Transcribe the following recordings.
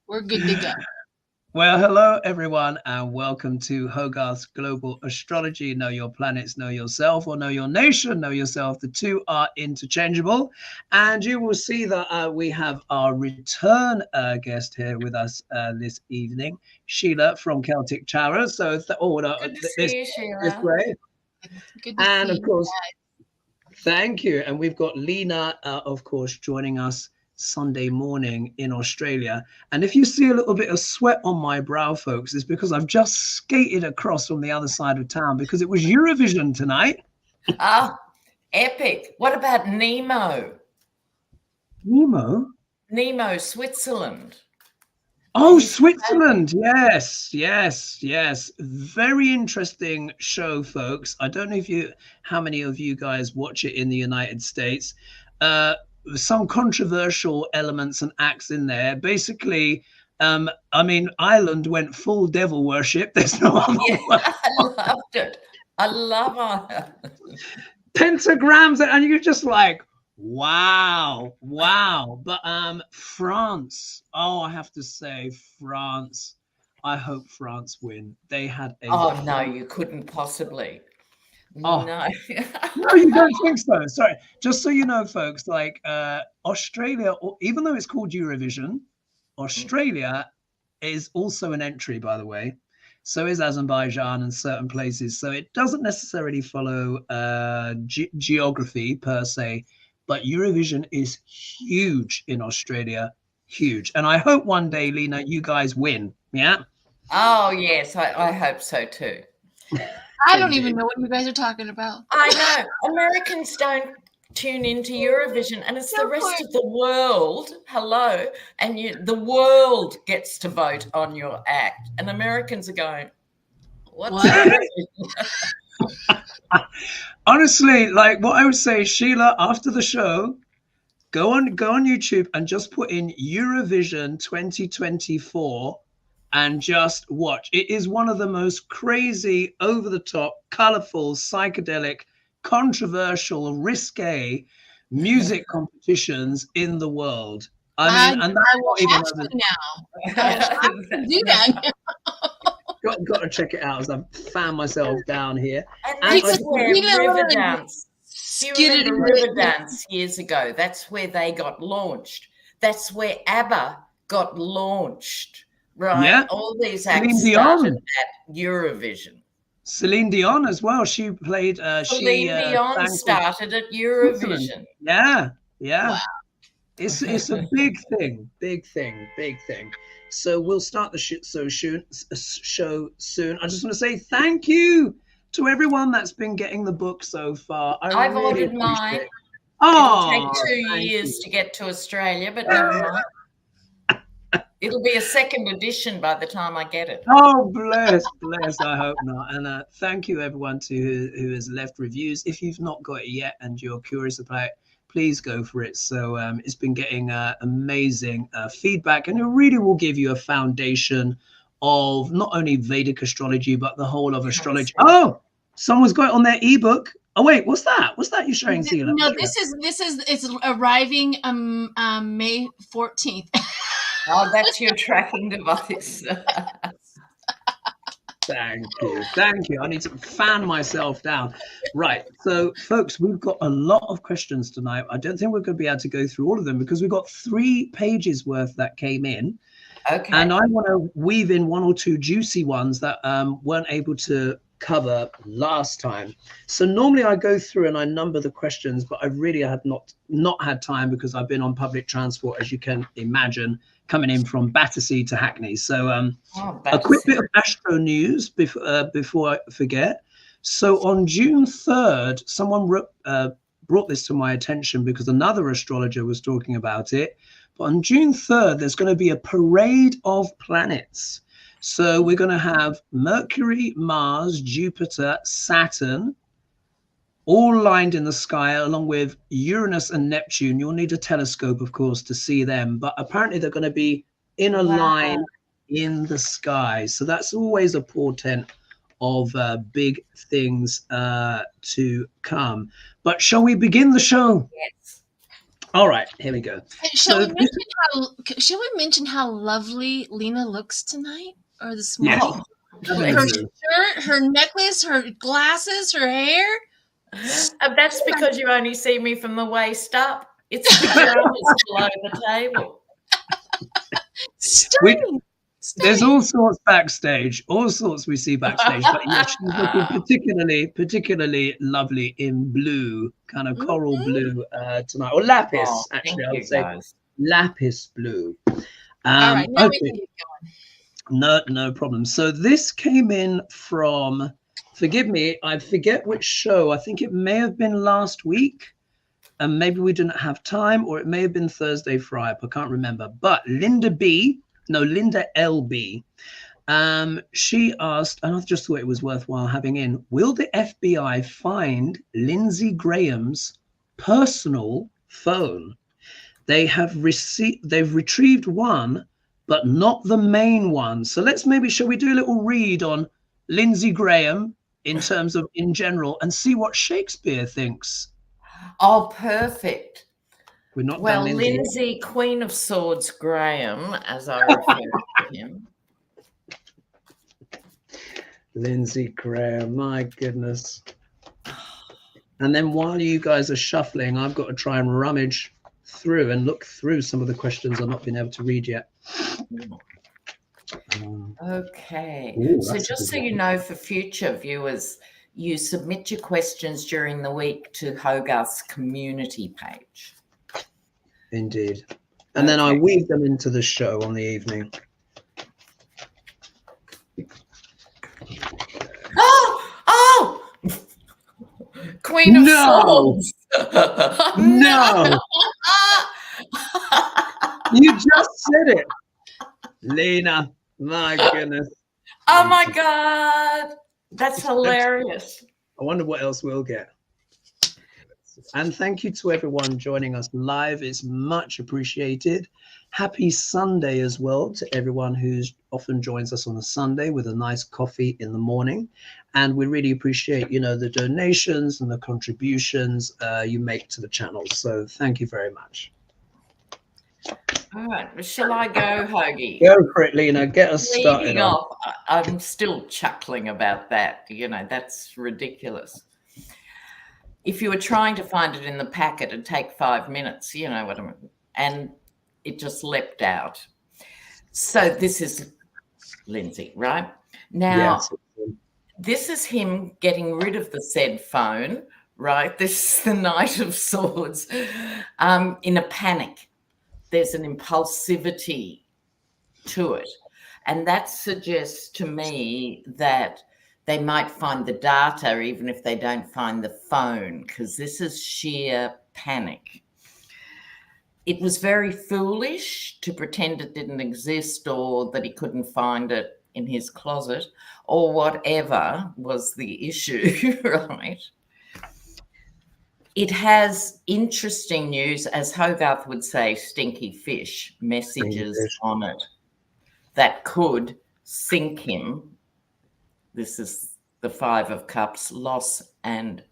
We're good to go. Well, hello, everyone, and welcome to Hogarth's Global Astrology. Know your planets, know yourself, or know your nation, know yourself. The two are interchangeable. And you will see that we have our return guest here with us this evening, Sheila from Celtic Tarot. So, good to see you, Sheila. Way. Good to and see of course, you thank you. And we've got Lena, of course, joining us Sunday morning in Australia. And if you see a little bit of sweat on my brow, folks, it's because I've just skated across from the other side of town because it was Eurovision tonight. Ah, epic. What about Nemo? Nemo, Switzerland. Oh, Switzerland. Yes. Very interesting show, folks. I don't know how many of you guys watch it in the United States. Some controversial elements and acts in there. Basically, I mean, Ireland went full devil worship. There's no other way. I loved it. I love it. Pentagrams, and you're just like, wow. But France, I have to say, France. I hope France win. They had a. Oh no, you couldn't possibly. Oh. No. No, you don't think so? Sorry. Just so you know, folks, like Australia, even though it's called Eurovision, Australia is also an entry, by the way. So is Azerbaijan and certain places. So it doesn't necessarily follow geography per se, but Eurovision is huge in Australia. Huge. And I hope one day, Lena, you guys win. Yeah? Oh, yes. I hope so too. I don't even know what you guys are talking about. I know. Americans don't tune into Eurovision, and it's the rest of the world. Hello. And the world gets to vote on your act. And Americans are going, what? Honestly, like what I would say, Sheila, after the show, go on YouTube and just put in Eurovision 2024. And just watch. It is one of the most crazy, over-the-top, colorful, psychedelic, controversial, risque music competitions in in I mean, and that's not even now. I do that. got to check it out as I fan myself down here. And that's where Riverdance. Do you remember Riverdance years ago? That's where they got launched. That's where ABBA got launched. Right, yeah. All these acts started at Eurovision. Celine Dion as well. She played. Celine Dion started at Eurovision. Yeah. Wow. It's a big thing. So we'll start the show soon. I just want to say thank you to everyone that's been getting the book so far. I've really ordered mine. It'll take 2 years to get to Australia, but never mind. It'll be a second edition by the time I get it. Oh, bless. I hope not. And thank you, everyone, who has left reviews. If you've not got it yet and you're curious about it, please go for it. So it's been getting amazing feedback, and it really will give you a foundation of not only Vedic astrology, but the whole of astrology. Oh, someone's got it on their ebook. Oh, wait, what's that? What's that you're showing, Sheila? No, it's arriving May 14th. Oh, that's your tracking device. Thank you. I need to fan myself down. Right. So, folks, we've got a lot of questions tonight. I don't think we're going to be able to go through all of them because we've got 3 pages worth that came in. Okay. And I want to weave in 1 or 2 juicy ones that weren't able to cover last time. So normally I go through and I number the questions, but I really have not had time because I've been on public transport, as you can imagine, coming in from Battersea to Hackney. So a quick bit of astro news before I forget. So on June 3rd, someone brought this to my attention because another astrologer was talking about it. But on June 3rd, there's going to be a parade of planets. So we're going to have Mercury, Mars, Jupiter, Saturn, all lined in the sky, along with Uranus and Neptune. You'll need a telescope, of course, to see them. But apparently they're going to be in a line in the sky. So that's always a portent of big things to come. But shall we begin the show? Yes. All right, here we go. Shall we mention how lovely Lena looks tonight or this morning? Oh, Her shirt, her necklace, her glasses, her hair. that's because you only see me from the waist up. It's pajamas below the table. Stunning. There's all sorts backstage, all sorts we see backstage, but yeah, she's looking particularly lovely in blue, kind of coral blue tonight, or lapis, actually, I would say guys. Lapis blue. All right, now we can keep going. No problem. So this came in from, forgive me, I forget which show. I think it may have been last week, and maybe we didn't have time, or it may have been Thursday, Friday. I can't remember. But Linda LB, she asked, and I just thought it was worthwhile having in, will the FBI find Lindsay Graham's personal phone? They've retrieved one, but not the main one. So shall we do a little read on Lindsay Graham in terms of in general and see what Shakespeare thinks? Oh, perfect. We're not well, done Lindsay, Queen of Swords Graham, as I refer to him. Lindsay Graham, my goodness. And then while you guys are shuffling, I've got to try and rummage through and look through some of the questions I've not been able to read yet. Okay. Ooh, so just so you know, for future viewers, you submit your questions during the week to Hogarth's community page. Indeed. And then I weave them into the show on the evening. Oh! Queen of Swords. No. You just said it. Lena, my goodness. Oh my God. That's hilarious. I wonder what else we'll get. And thank you to everyone joining us live. It's much appreciated. Happy Sunday as well to everyone who's often joins us on a Sunday with a nice coffee in the morning. And we really appreciate, the donations and the contributions you make to the channel. So thank you very much. All right. Shall I go, Hoagie? Go for it, Lena. Get us started. Off, I'm still chuckling about that. That's ridiculous. If you were trying to find it in the packet, it'd take 5 minutes, you know what I mean? And it just leapt out. So this is Lindsay, right? Now, yes. This is him getting rid of the said phone, right? This is the Knight of Swords in a panic. There's an impulsivity to it. And that suggests to me that they might find the data even if they don't find the phone, because this is sheer panic. It was very foolish to pretend it didn't exist or that he couldn't find it in his closet or whatever was the issue, right? It has interesting news, as Hogarth would say, stinky fish messages on it that could sink him. This is the 5 of Cups, loss and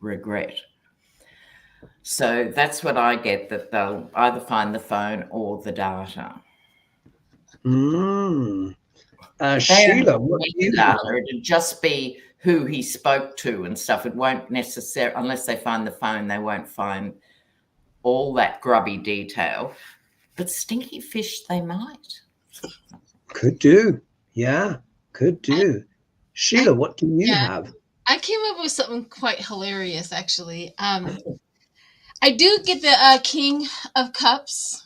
regret. So that's what I get, that they'll either find the phone or the data. Sheila, what do you data? It'd just be who he spoke to and stuff. It won't necessarily, unless they find the phone, they won't find all that grubby detail. But stinky fish, they might. Could do. Yeah, could do. Sheila, what do you have? I came up with something quite hilarious, actually. I do get the King of Cups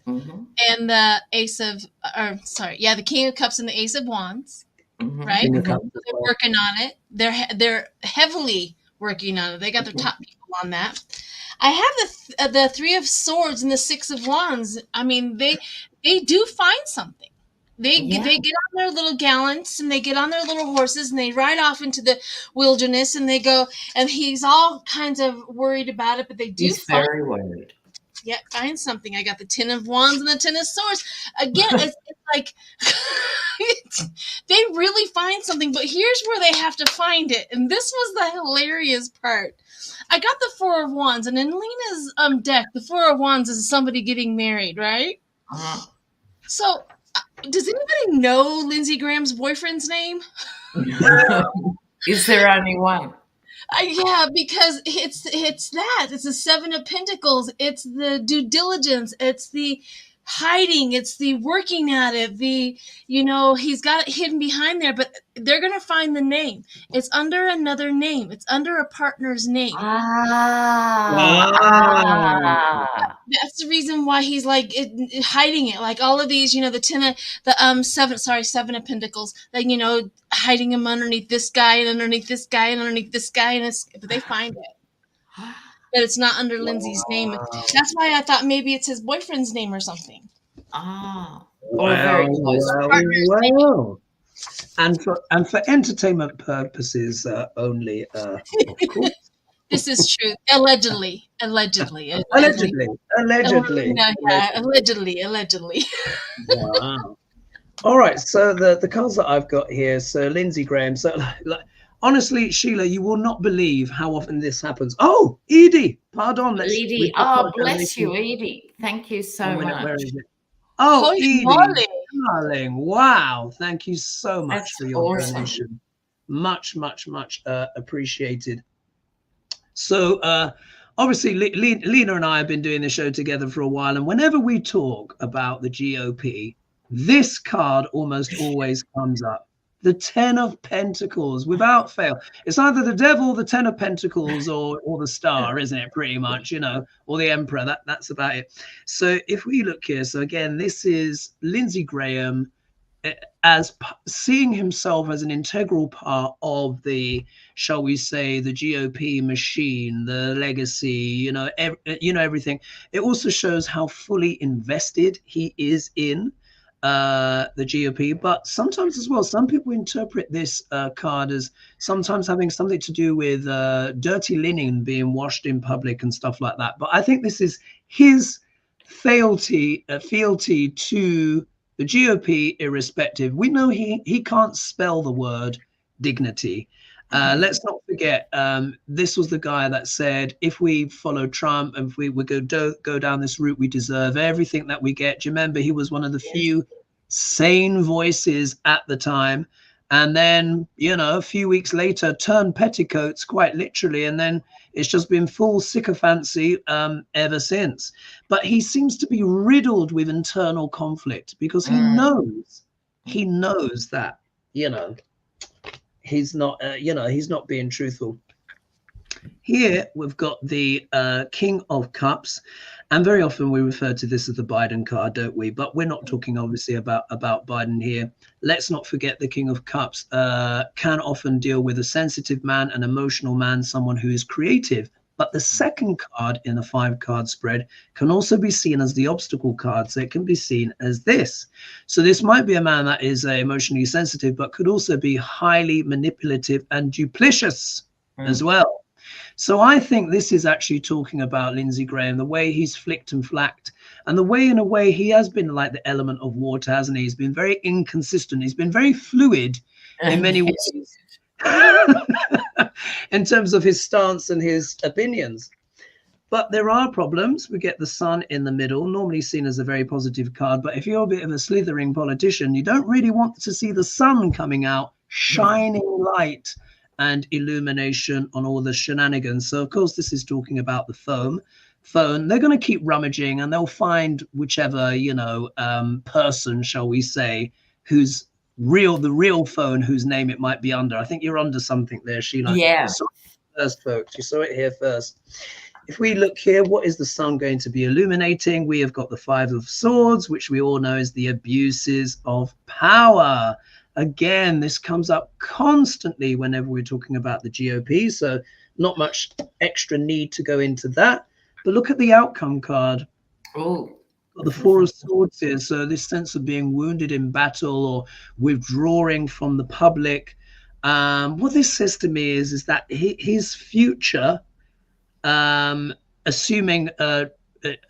and the the King of Cups and the Ace of Wands, right? They're working on it. They're heavily working on it. They got their top people on that. I have the 3 of Swords and the 6 of Wands. I mean, they do find something. They get on their little gallants and they get on their little horses and they ride off into the wilderness and they go, and he's all kinds of worried about it, but they do. He's very worried. yet find something. I got the Ten of Wands and the Ten of Swords. Again, it's like they really find something, but here's where they have to find it. And this was the hilarious part. I got the Four of Wands, and in Lena's deck, the Four of Wands is somebody getting married, right? So, does anybody know Lindsay Graham's boyfriend's name? Is there only one? Yeah, because it's that. It's the Seven of Pentacles. It's the due diligence. It's the hiding. It's the working at it. He's got it hidden behind there, but they're going to find the name. It's under another name. It's under a partner's name. That's the reason why he's like hiding it. Like all of these, Seven of Pentacles, like, hiding him underneath this guy and underneath this guy and underneath this guy. But they find it. But it's not under Lindsay's name. That's why I thought maybe it's his boyfriend's name or something. Well. And for entertainment purposes only, of course. This is true. Allegedly. Allegedly. Wow. All right. So the cards that I've got here. So Lindsay Graham. So honestly, Sheila, you will not believe how often this happens. Oh, Edie. Pardon. Edie. Bless you, Edie. Thank you so much. Where is it? Oh, Edie, darling. Wow. Thank you so much for your donation. Much appreciated. So obviously, Lena and I have been doing the show together for a while. And whenever we talk about the GOP, this card almost always comes up. The Ten of Pentacles, without fail. It's either the Devil, the Ten of Pentacles, or the Star, isn't it? Pretty much, or the Emperor. That's about it. So if we look here, so again, this is Lindsay Graham as seeing himself as an integral part of the, shall we say, the GOP machine, the legacy, everything. It also shows how fully invested he is in the GOP, but sometimes as well, some people interpret this card as sometimes having something to do with dirty linen being washed in public and stuff like that. But I think this is his fealty to the GOP irrespective. We know he can't spell the word dignity. Let's not forget, this was the guy that said, if we follow Trump and if we go down this route, we deserve everything that we get. Do you remember he was one of the few sane voices at the time? And then, a few weeks later, turned petticoats quite literally. And then it's just been full sycophancy ever since. But he seems to be riddled with internal conflict because he knows that, he's not, he's not being truthful. Here we've got the King of Cups, and very often we refer to this as the Biden card, don't we? But we're not talking obviously about Biden here. Let's not forget the King of Cups can often deal with a sensitive man, an emotional man, someone who is creative. But the second card in the 5-card spread can also be seen as the obstacle card. So it can be seen as this. So this might be a man that is emotionally sensitive, but could also be highly manipulative and duplicitous as well. So I think this is actually talking about Lindsay Graham, the way he's flicked and flacked, and the way, in a way, he has been like the element of water, hasn't he? He's been very inconsistent. He's been very fluid in many ways. In terms of his stance and his opinions. But there are problems. We get the Sun in the middle, normally seen as a very positive card. But if you're a bit of a slithering politician, you don't really want to see the sun coming out, shining light and illumination on all the shenanigans. So, of course, this is talking about the phone. They're going to keep rummaging and they'll find whichever, person, shall we say, who's the real phone whose name it might be under. I think you're under something there, Sheila. Yeah. You saw it first, folks. You saw it here first. If we look here, what is the sun going to be illuminating? We have got the 5 of Swords, which we all know is the abuses of power. Again, this comes up constantly whenever we're talking about the GOP, so not much extra need to go into that. But look at the outcome card. Oh. The 4 of Swords here, so this sense of being wounded in battle or withdrawing from the public. What this says to me is that his future, assuming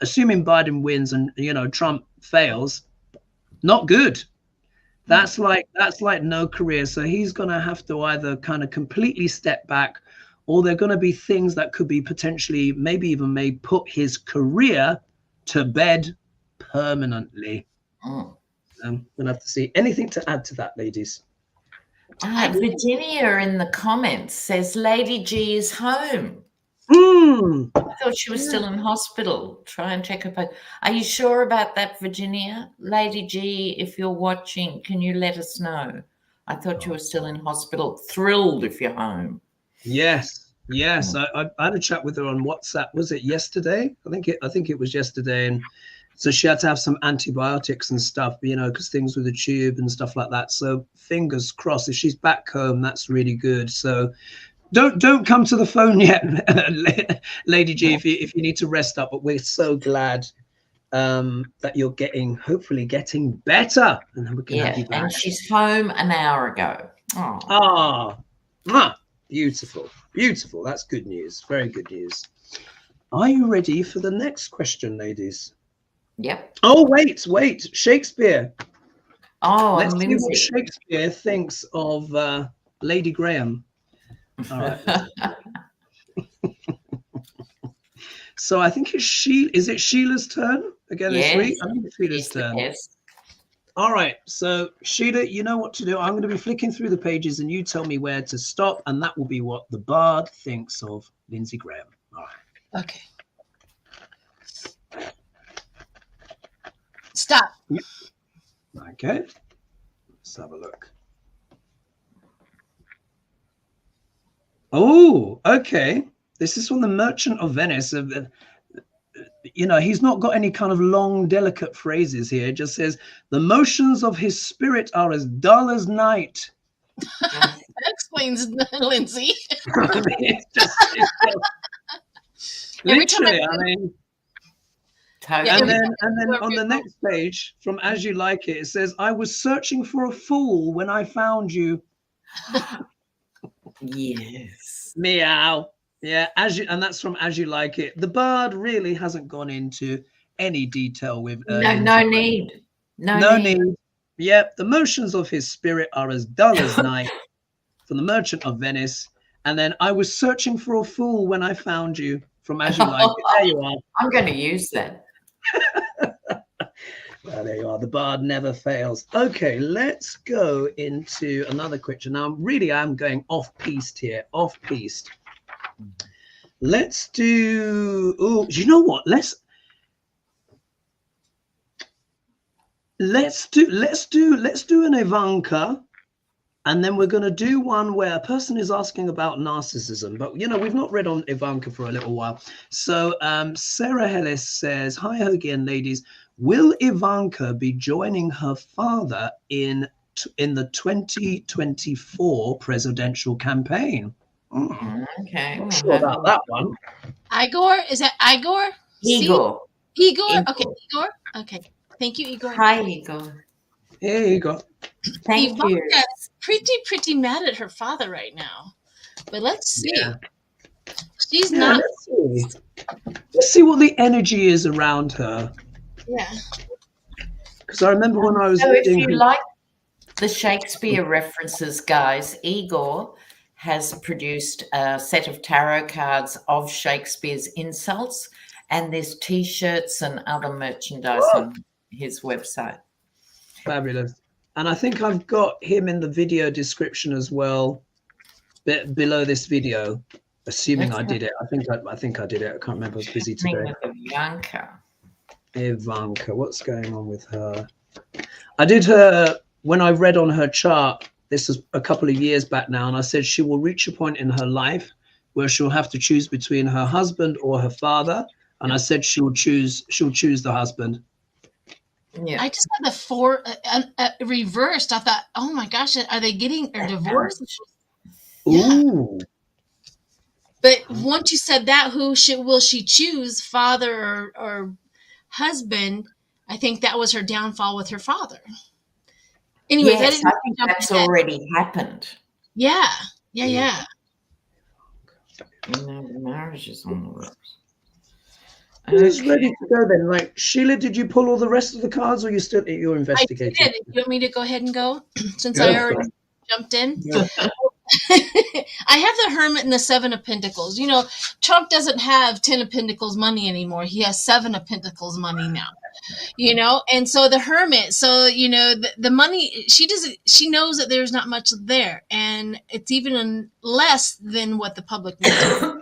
assuming Biden wins and, you know, Trump fails, not good. That's like no career. So he's going to have to either kind of completely step back, or there are going to be things that could be potentially, maybe even may put his career to bed permanently. I'm going to have to see. Anything to add to that, ladies? Virginia in the comments says Lady G is home. I thought she was still in hospital. Try and check her. Are you sure about that, Virginia? Lady G, if you're watching, can you let us know? I thought you were still in hospital. Thrilled if you're home. Yes. I had a chat with her on WhatsApp. Was it yesterday? I think it was yesterday. And so she had to have some antibiotics and stuff, you know, because things with the tube and stuff like that. So fingers crossed, if she's back home, that's really good. So don't come to the phone yet, Lady G, if you need to rest up. But we're so glad that you're hopefully getting better, and then we can have you back. And she's home an hour ago. Beautiful. That's good news. Very good news. Are you ready for the next question, ladies? Yep. Oh, wait, Shakespeare. Let's see what Shakespeare thinks of Lady Graham. All right. So I think is it Sheila's turn again this week? I think it's Sheila's turn. Yes. All right. So Sheila, you know what to do. I'm going to be flicking through the pages and you tell me where to stop, and that will be what the bard thinks of Lindsay Graham. All right. Okay. Stop. Yep. Okay. Let's have a look. Oh, okay. This is from the Merchant of Venice. You know, he's not got any kind of long, delicate phrases here. It just says, the motions of his spirit are as dull as night. That explains Lindsay. Literally, I mean. And then on the next page, from As You Like It, it says, I was searching for a fool when I found you. Yes. Meow. Yeah, and that's from As You Like It. The bard really hasn't gone into any detail with no need. Yep, the motions of his spirit are as dull as night. From the Merchant of Venice. And then I was searching for a fool when I found you, from As You Like It. There you are. I'm going to use that. Well, there you are. The bard never fails. Okay, let's go into another question. Now, really, I'm going off-piste here. Off-piste. Let's do. Oh, you know what? Let's do an Ivanka, and then we're going to do one where a person is asking about narcissism. But you know, we've not read on Ivanka for a little while. So Sarah Hellis says, "Hi, HoGaLe ladies. Will Ivanka be joining her father in the 2024 presidential campaign?" Okay. Not sure about that one. Igor? Is that Igor? Igor. Igor? Okay, Igor. Okay. Thank you, Igor. Hi, Igor. Here you go. Thank you. Pretty mad at her father right now. But let's see. Yeah. She's not. Let's see what the energy is around her. Yeah. Because I remember when I was if you like the Shakespeare references, guys, Igor has produced a set of tarot cards of Shakespeare's insults, and there's T-shirts and other merchandise on his website. Fabulous. And I think I've got him in the video description as well, below this video, assuming I did it. I think I did it. I can't remember. I was busy today. Ivanka, what's going on with her? I did her when I read on her chart. This was a couple of years back now, and I said she will reach a point in her life where she'll have to choose between her husband or her father, and I said she'll choose the husband. Yeah. I just had the 4 reversed. I thought, oh my gosh, are they getting a divorce? Yeah. Ooh. But once you said that, will she choose, father or husband? I think that was her downfall with her father. Anyway, yes, I think that's already happened. Yeah. The marriage is on the ropes. Who's ready to go then? Like, Sheila, did you pull all the rest of the cards, or you're investigating? I did. You want me to go ahead and go? Since I already jumped in? Yeah. I have the Hermit and the Seven of Pentacles. You know, Trump doesn't have 10 of Pentacles money anymore. He has 7 of Pentacles money now. You know, and so the Hermit, so, you know, the money, she knows that there's not much there, and it's even less than what the public knows.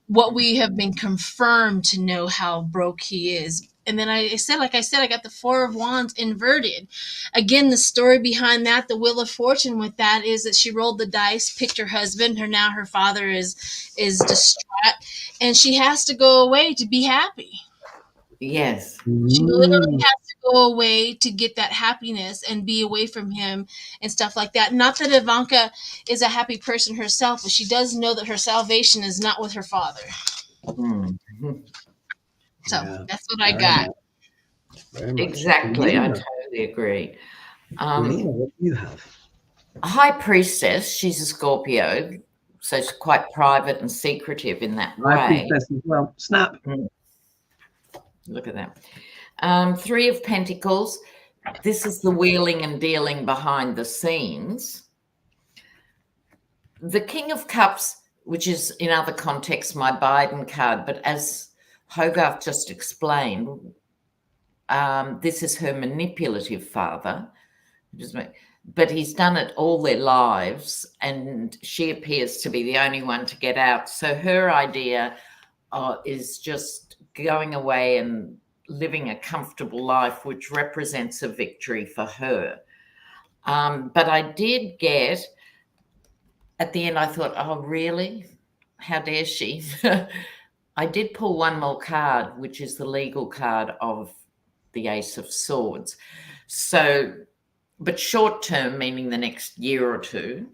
What we have been confirmed to know how broke he is. And then I got the Four of Wands inverted. Again, the story behind that, the Wheel of Fortune with that, is that she rolled the dice, picked her husband, now her father is distraught, and she has to go away to be happy. Yes. She literally has to go away to get that happiness and be away from him and stuff like that. Not that Ivanka is a happy person herself, but she does know that her salvation is not with her father. Mm-hmm. So that's what I got. Exactly. I totally agree. Lena, what do you have? High Priestess. She's a Scorpio, so she's quite private and secretive in that way. High Priestess as well. Snap. Look at that. 3 of Pentacles. This is the wheeling and dealing behind the scenes. The King of Cups, which is in other contexts my Biden card, but as Hogarth just explained, this is her manipulative father, but he's done it all their lives, and she appears to be the only one to get out. So her idea is just going away and living a comfortable life, which represents a victory for her. But I did get, at the end, I thought, oh, really? How dare she? I did pull one more card, which is the legal card of the Ace of Swords. So, but short term, meaning the next year or two,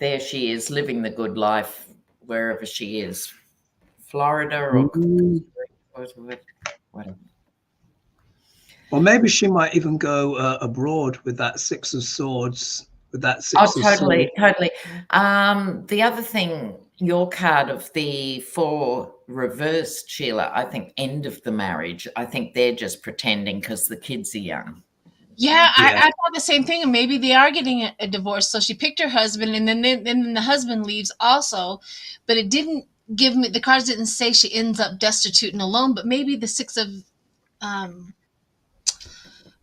there she is living the good life wherever she is. Florida or whatever. Or maybe she might even go abroad with that Six of Swords. With that Six of totally, Swords. totally. The other thing, your card of the 4 reversed, Sheila, I think end of the marriage. I think they're just pretending because the kids are young. Yeah, I thought the same thing. And maybe they are getting a divorce. So she picked her husband, and then the husband leaves also. But it didn't give me, the cards didn't say she ends up destitute and alone, but maybe the 6 of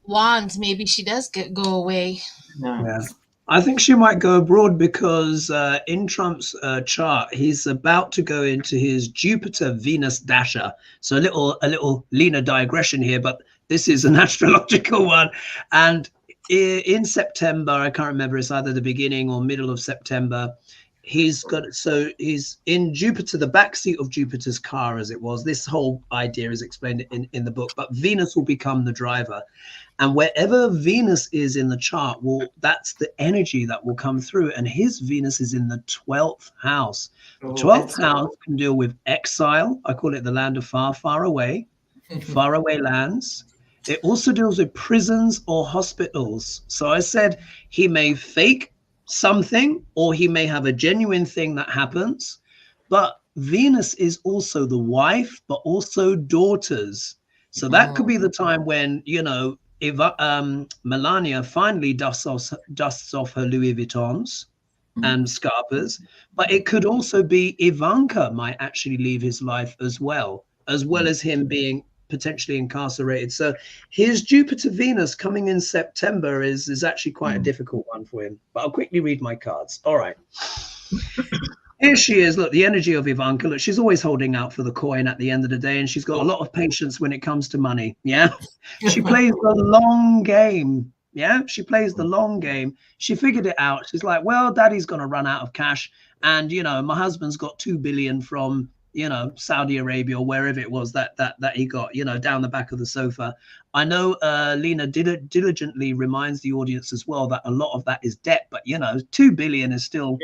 Wands, maybe she does go away. No. Yeah. I think she might go abroad because in Trump's chart, he's about to go into his Jupiter-Venus dasher. So a little Lena digression here, but this is an astrological one. And in September, I can't remember, it's either the beginning or middle of September, he's in Jupiter, the backseat of Jupiter's car, as it was. This whole idea is explained in the book, but Venus will become the driver. And wherever Venus is in the chart, that's the energy that will come through. And his Venus is in the 12th house. The 12th house can deal with exile. I call it the land of far, far away, faraway lands. It also deals with prisons or hospitals. So I said he may fake something, or he may have a genuine thing that happens. But Venus is also the wife, but also daughters. So that could be the time when, you know, if Melania finally dusts off her Louis Vuittons and Scarpas, but it could also be Ivanka might actually leave his life as well as him being potentially incarcerated. So his Jupiter-Venus coming in September is actually quite a difficult one for him. But I'll quickly read my cards. All right. Here she is. Look, the energy of Ivanka. Look, she's always holding out for the coin at the end of the day, and she's got a lot of patience when it comes to money. Yeah. She plays the long game. Yeah. She plays the long game. She figured it out. She's like, well, daddy's going to run out of cash. And, you know, my husband's got 2 billion from, you know, Saudi Arabia or wherever it was that he got, you know, down the back of the sofa. I know Lena diligently reminds the audience as well that a lot of that is debt, but, you know, 2 billion is still,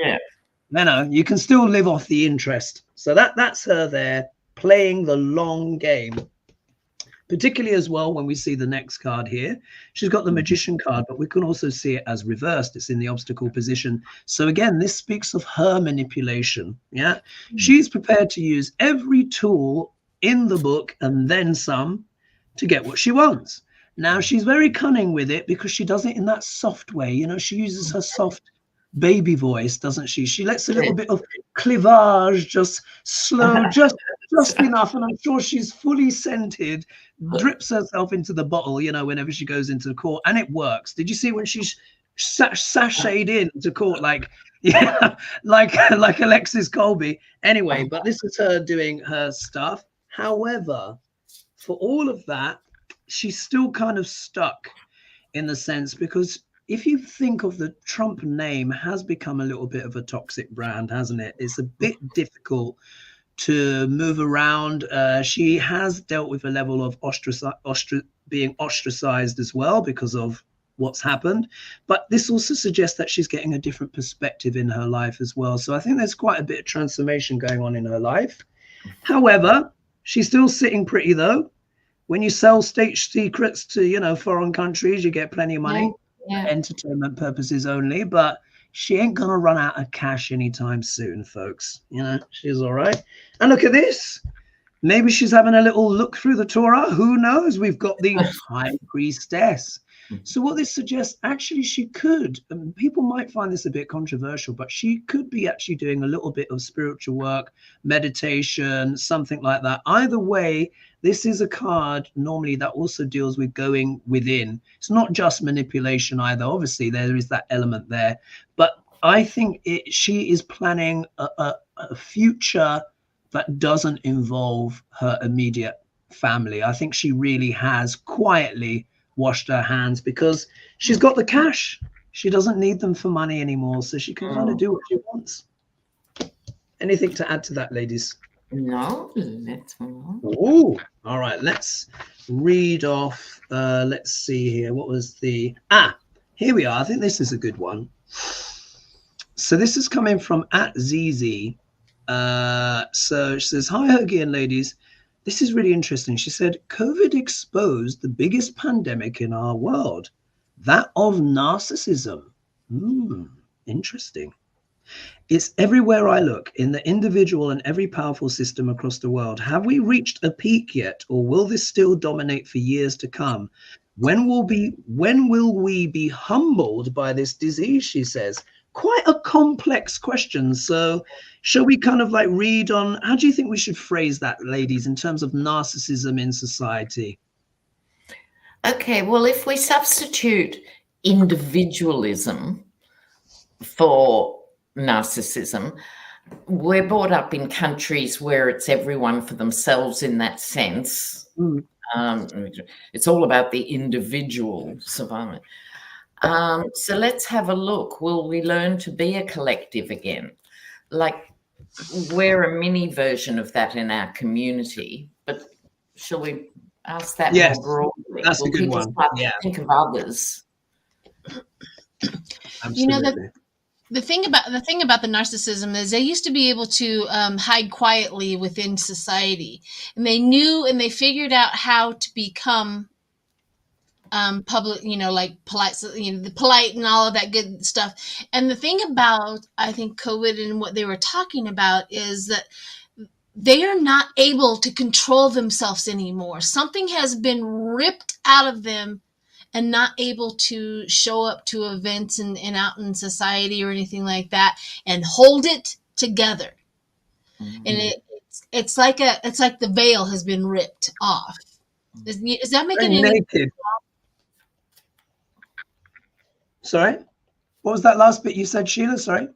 you know, you can still live off the interest. So that's her there playing the long game. Particularly as well when we see the next card here, she's got the Magician card, but we can also see it as reversed. It's in the obstacle position. So again, this speaks of her manipulation. Yeah, she's prepared to use every tool in the book and then some to get what she wants. Now, she's very cunning with it because she does it in that soft way. You know, she uses her soft baby voice, doesn't she? She lets a little bit of clivage, just slow, just enough. And I'm sure she's fully scented, drips herself into the bottle, you know, whenever she goes into court. And it works. Did you see when she's sashayed into court like Alexis Colby? Anyway, but this is her doing her stuff. However, for all of that, she's still kind of stuck in the sense, because if you think of the Trump name has become a little bit of a toxic brand, hasn't it? It's a bit difficult to move around. She has dealt with a level of being ostracized as well because of what's happened. But this also suggests that she's getting a different perspective in her life as well. So I think there's quite a bit of transformation going on in her life. However, she's still sitting pretty though. When you sell state secrets to, you know, foreign countries, you get plenty of money. Yeah. Entertainment purposes only, but she ain't gonna run out of cash anytime soon, folks. You know, she's all right. And look at this. Maybe she's having a little look through the Torah. Who knows? We've got the High Priestess. So what this suggests, actually, she could, and people might find this a bit controversial, but she could be actually doing a little bit of spiritual work, meditation, something like that. Either way, this is a card normally that also deals with going within. It's not just manipulation either. Obviously, there is that element there. But I think she is planning a future that doesn't involve her immediate family. I think she really has quietly washed her hands because she's got the cash. She doesn't need them for money anymore, so she can kind of do what she wants. Anything to add to that, ladies? No, let's move on. Oh, all right. Let's read off. Let's see here. What was the here we are. I think this is a good one. So this is coming from @ZZ. So she says, "Hi, HoGaLe and ladies. This is really interesting." She said, "COVID exposed the biggest pandemic in our world, that of narcissism." Interesting. "It's everywhere I look, in the individual and every powerful system across the world. Have we reached a peak yet, or will this still dominate for years to come? When will we be humbled by this disease?" she says. Quite a complex question. So shall we kind of like read on, how do you think we should phrase that, ladies, in terms of narcissism in society? Okay, well, if we substitute individualism for narcissism, we're brought up in countries where it's everyone for themselves in that sense. It's all about the individual surviving. So let's have a look. Will we learn to be a collective again? Like, we're a mini version of that in our community, but shall we ask that more broadly? That's a good one. Yeah. Think of others. Absolutely. You know, the thing about the narcissism is they used to be able to hide quietly within society, and they knew and they figured out how to become public, you know, like polite, you know, the polite and all of that good stuff. And the thing about, I think, COVID and what they were talking about is that they are not able to control themselves anymore. Something has been ripped out of them and not able to show up to events and out in society or anything like that and hold it together. And it's like the veil has been ripped off. Is that making any sense? Sorry, what was that last bit you said, Sheila? Sorry.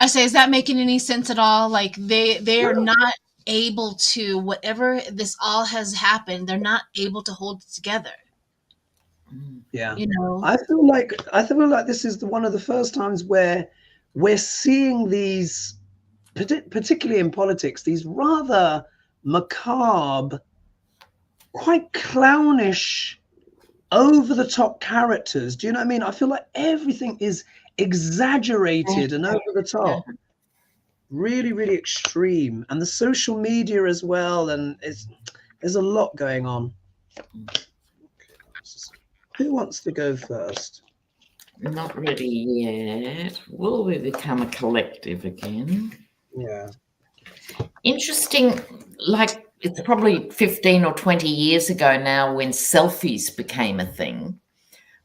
I say, is that making any sense at all? Like they are not able to, whatever this all has happened, they're not able to hold it together. Yeah, you know, I feel like this is one of the first times where we're seeing these, particularly in politics, these rather macabre, quite clownish, over-the-top characters. Do you know what I mean? I feel like everything is exaggerated and over the top. Really, really extreme. And the social media as well. And there's a lot going on. Who wants to go first? Not ready yet. Will we become a collective again? Yeah. Interesting, like it's probably 15 or 20 years ago now when selfies became a thing,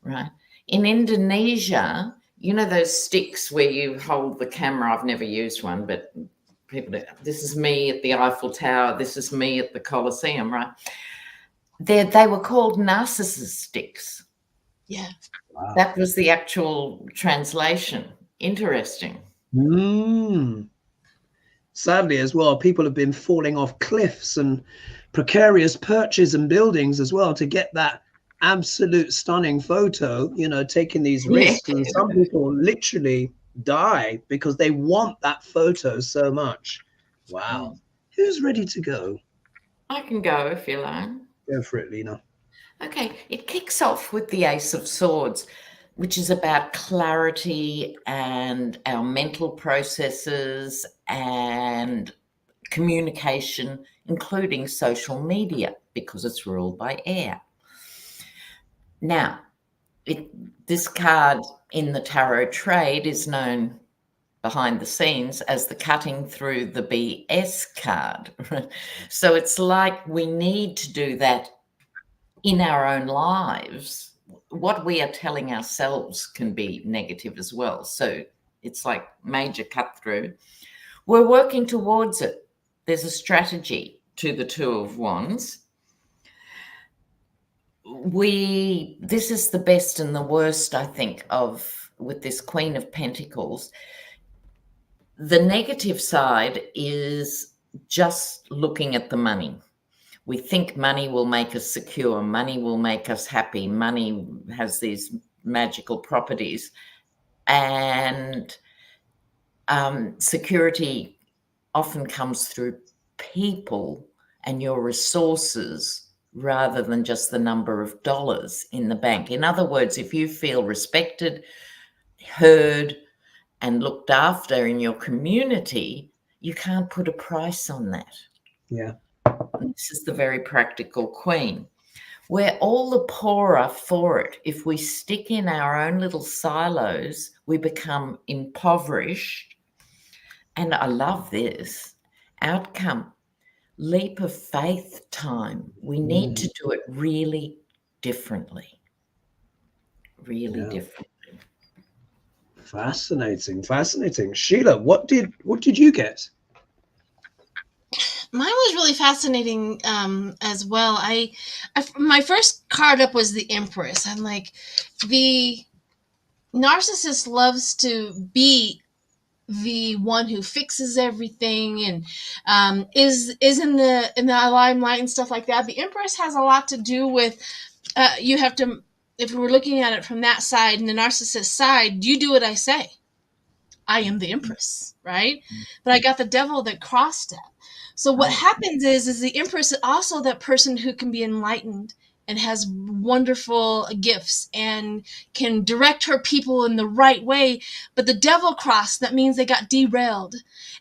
right? In Indonesia, you know those sticks where you hold the camera? I've never used one, but people, this is me at the Eiffel Tower, this is me at the Colosseum, right? They were called narcissist sticks. Yeah. Wow. That was the actual translation. Interesting. Sadly as well, people have been falling off cliffs and precarious perches and buildings as well to get that absolute stunning photo, you know, taking these risks. And some people literally die because they want that photo so much. Wow. Who's ready to go? I can go if you like. Go for it, Lena. Okay, it kicks off with the Ace of Swords, which is about clarity and our mental processes and communication, including social media, because it's ruled by air. Now, this card in the tarot trade is known behind the scenes as the cutting through the BS card. So it's like we need to do that in our own lives. What we are telling ourselves can be negative as well. So it's like major cut through. We're working towards it. There's a strategy to the Two of Wands. This is the best and the worst, I think, with this Queen of Pentacles. The negative side is just looking at the money. We think money will make us secure, money will make us happy, money has these magical properties, and security often comes through people and your resources rather than just the number of dollars in the bank. In other words, if you feel respected, heard, and looked after in your community, you can't put a price on that. Yeah. This is the very practical Queen. We're all the poorer for it. If we stick in our own little silos, we become impoverished. And I love this outcome. Leap of faith time. We need to do it really differently. Really differently. Fascinating. Sheila, what did you get? Mine was really fascinating as well. My first card up was the Empress. I'm like, the narcissist loves to be the one who fixes everything and is in the limelight and stuff like that. The Empress has a lot to do with you have to, if we're looking at it from that side and the narcissist side, you do what I say. I am the Empress, right? But I got the Devil that crossed it. So what happens is the Empress is also that person who can be enlightened and has wonderful gifts and can direct her people in the right way. But the Devil crossed, that means they got derailed.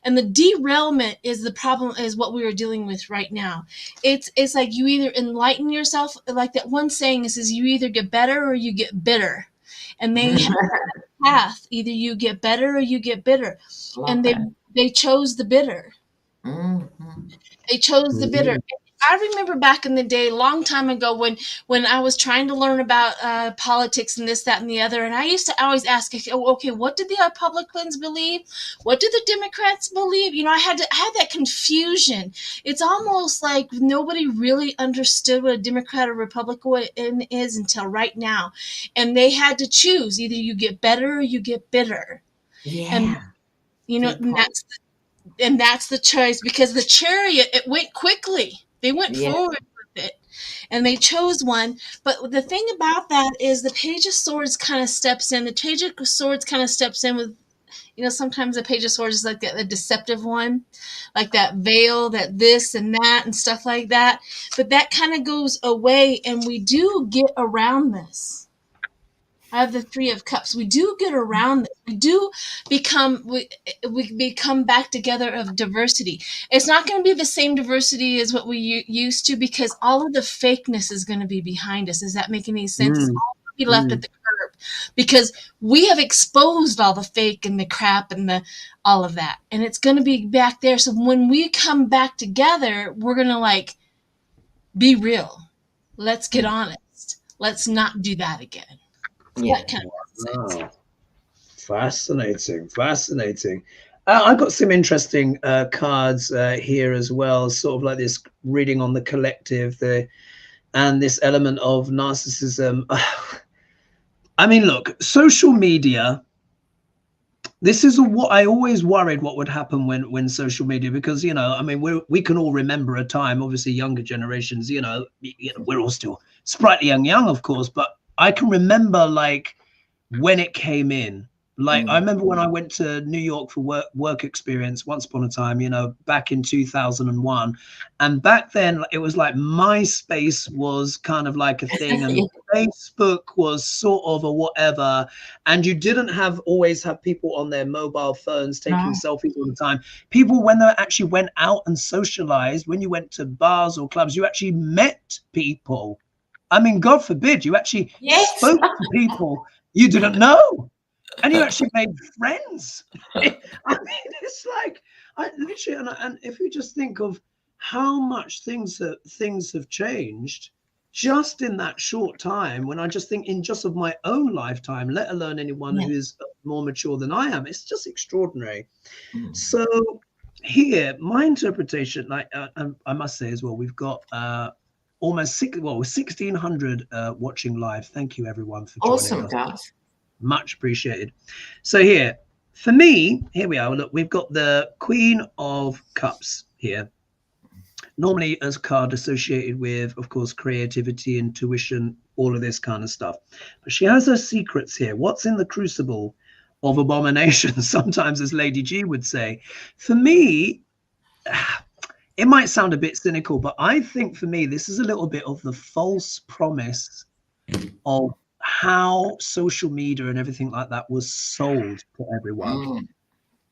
And the derailment is the problem, is what we are dealing with right now. It's like you either enlighten yourself, like that one saying is you either get better or you get bitter. And they have a path, either you get better or you get bitter. And they chose the bitter. They chose the bitter. I remember back in the day, a long time ago, when I was trying to learn about politics and this, that, and the other, and I used to always ask, okay, what did the Republicans believe? What do the Democrats believe? You know, I had that confusion. It's almost like nobody really understood what a Democrat or Republican is until right now, and they had to choose either you get better or you get bitter. Yeah, and you know, and that's the choice, because the Chariot, it went quickly. They went forward with it, and they chose one. But the thing about that is the Page of Swords kind of steps in. The Page of Swords kind of steps in with, you know, sometimes the Page of Swords is like the deceptive one, like that veil, that this and that and stuff like that. But that kind of goes away, and we do get around this. I have the Three of Cups. We do get around this. We do become, we become back together of diversity. It's not going to be the same diversity as what we used to, because all of the fakeness is going to be behind us. Does that make any sense? It's all going to be left at the curb. because we have exposed all the fake and the crap and all of that, and it's going to be back there. So when we come back together, we're going to like be real. Let's get honest. Let's not do that again. Yeah. That kind of wow. Fascinating. I've got some interesting cards here as well, sort of like this reading on the collective, and this element of narcissism. I mean, look, social media, this is what I always worried what would happen when social media, because, you know, I mean, we can all remember a time, obviously younger generations, you know, we're all still sprightly and young, of course, but I can remember like when it came in. Like, I remember when I went to New York for work experience once upon a time, you know, back in 2001. And back then it was like MySpace was kind of like a thing, and Facebook was sort of a whatever. And you didn't always have people on their mobile phones taking selfies all the time. People, when they actually went out and socialized, when you went to bars or clubs, you actually met people. I mean, God forbid, you actually spoke to people you didn't know. And you actually made friends. I mean, it's like, literally, and if you just think of how much things have changed just in that short time, when I just think in just of my own lifetime, let alone anyone who is more mature than I am, it's just extraordinary. So here, my interpretation, like I must say as well, we've got almost 1,600 watching live. Thank you, everyone, for joining us. Awesome, guys. Much appreciated. So here, for me, here we are. Look, we've got the Queen of Cups here. Normally as a card associated with, of course, creativity, intuition, all of this kind of stuff. But she has her secrets here. What's in the crucible of abomination, sometimes, as Lady G would say. For me, it might sound a bit cynical, but I think for me, this is a little bit of the false promise of how social media and everything like that was sold to everyone.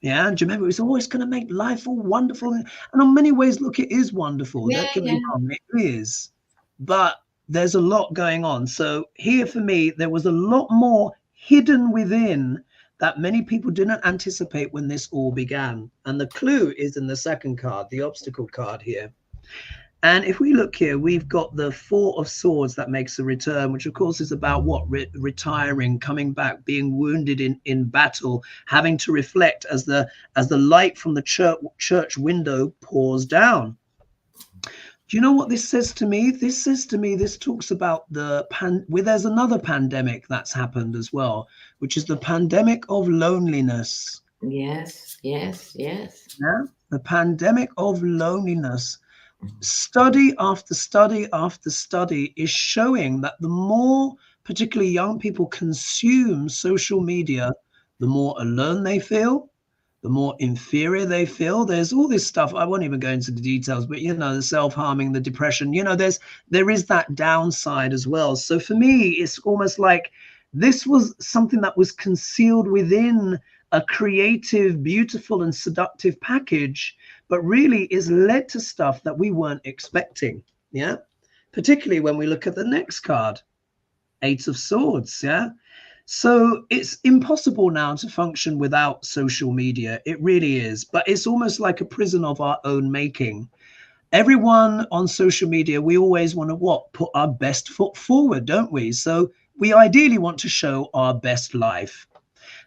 Yeah, and do you remember, it was always going to make life all wonderful, and in many ways, look, it is wonderful. Don't get me wrong, it is, but there's a lot going on. So here, for me, there was a lot more hidden within that many people didn't anticipate when this all began. And the clue is in the second card, the obstacle card here. And if we look here, we've got the Four of Swords that makes a return, which of course is about what? Retiring, coming back, being wounded in battle, having to reflect as the light from the church window pours down. Do you know what this says to me? This says to me, this talks about there's another pandemic that's happened as well, which is the pandemic of loneliness. Yes. Yeah, the pandemic of loneliness. Study after study after study is showing that the more particularly young people consume social media, the more alone they feel, the more inferior they feel. There's all this stuff, I won't even go into the details, but you know, the self-harming, the depression, you know, there is that downside as well. So for me, it's almost like this was something that was concealed within a creative, beautiful and seductive package, but really is led to stuff that we weren't expecting. Yeah, particularly when we look at the next card, Eight of Swords. Yeah, so it's impossible now to function without social media. It really is, but it's almost like a prison of our own making. Everyone on social media, we always want to put our best foot forward, don't we? So we ideally want to show our best life,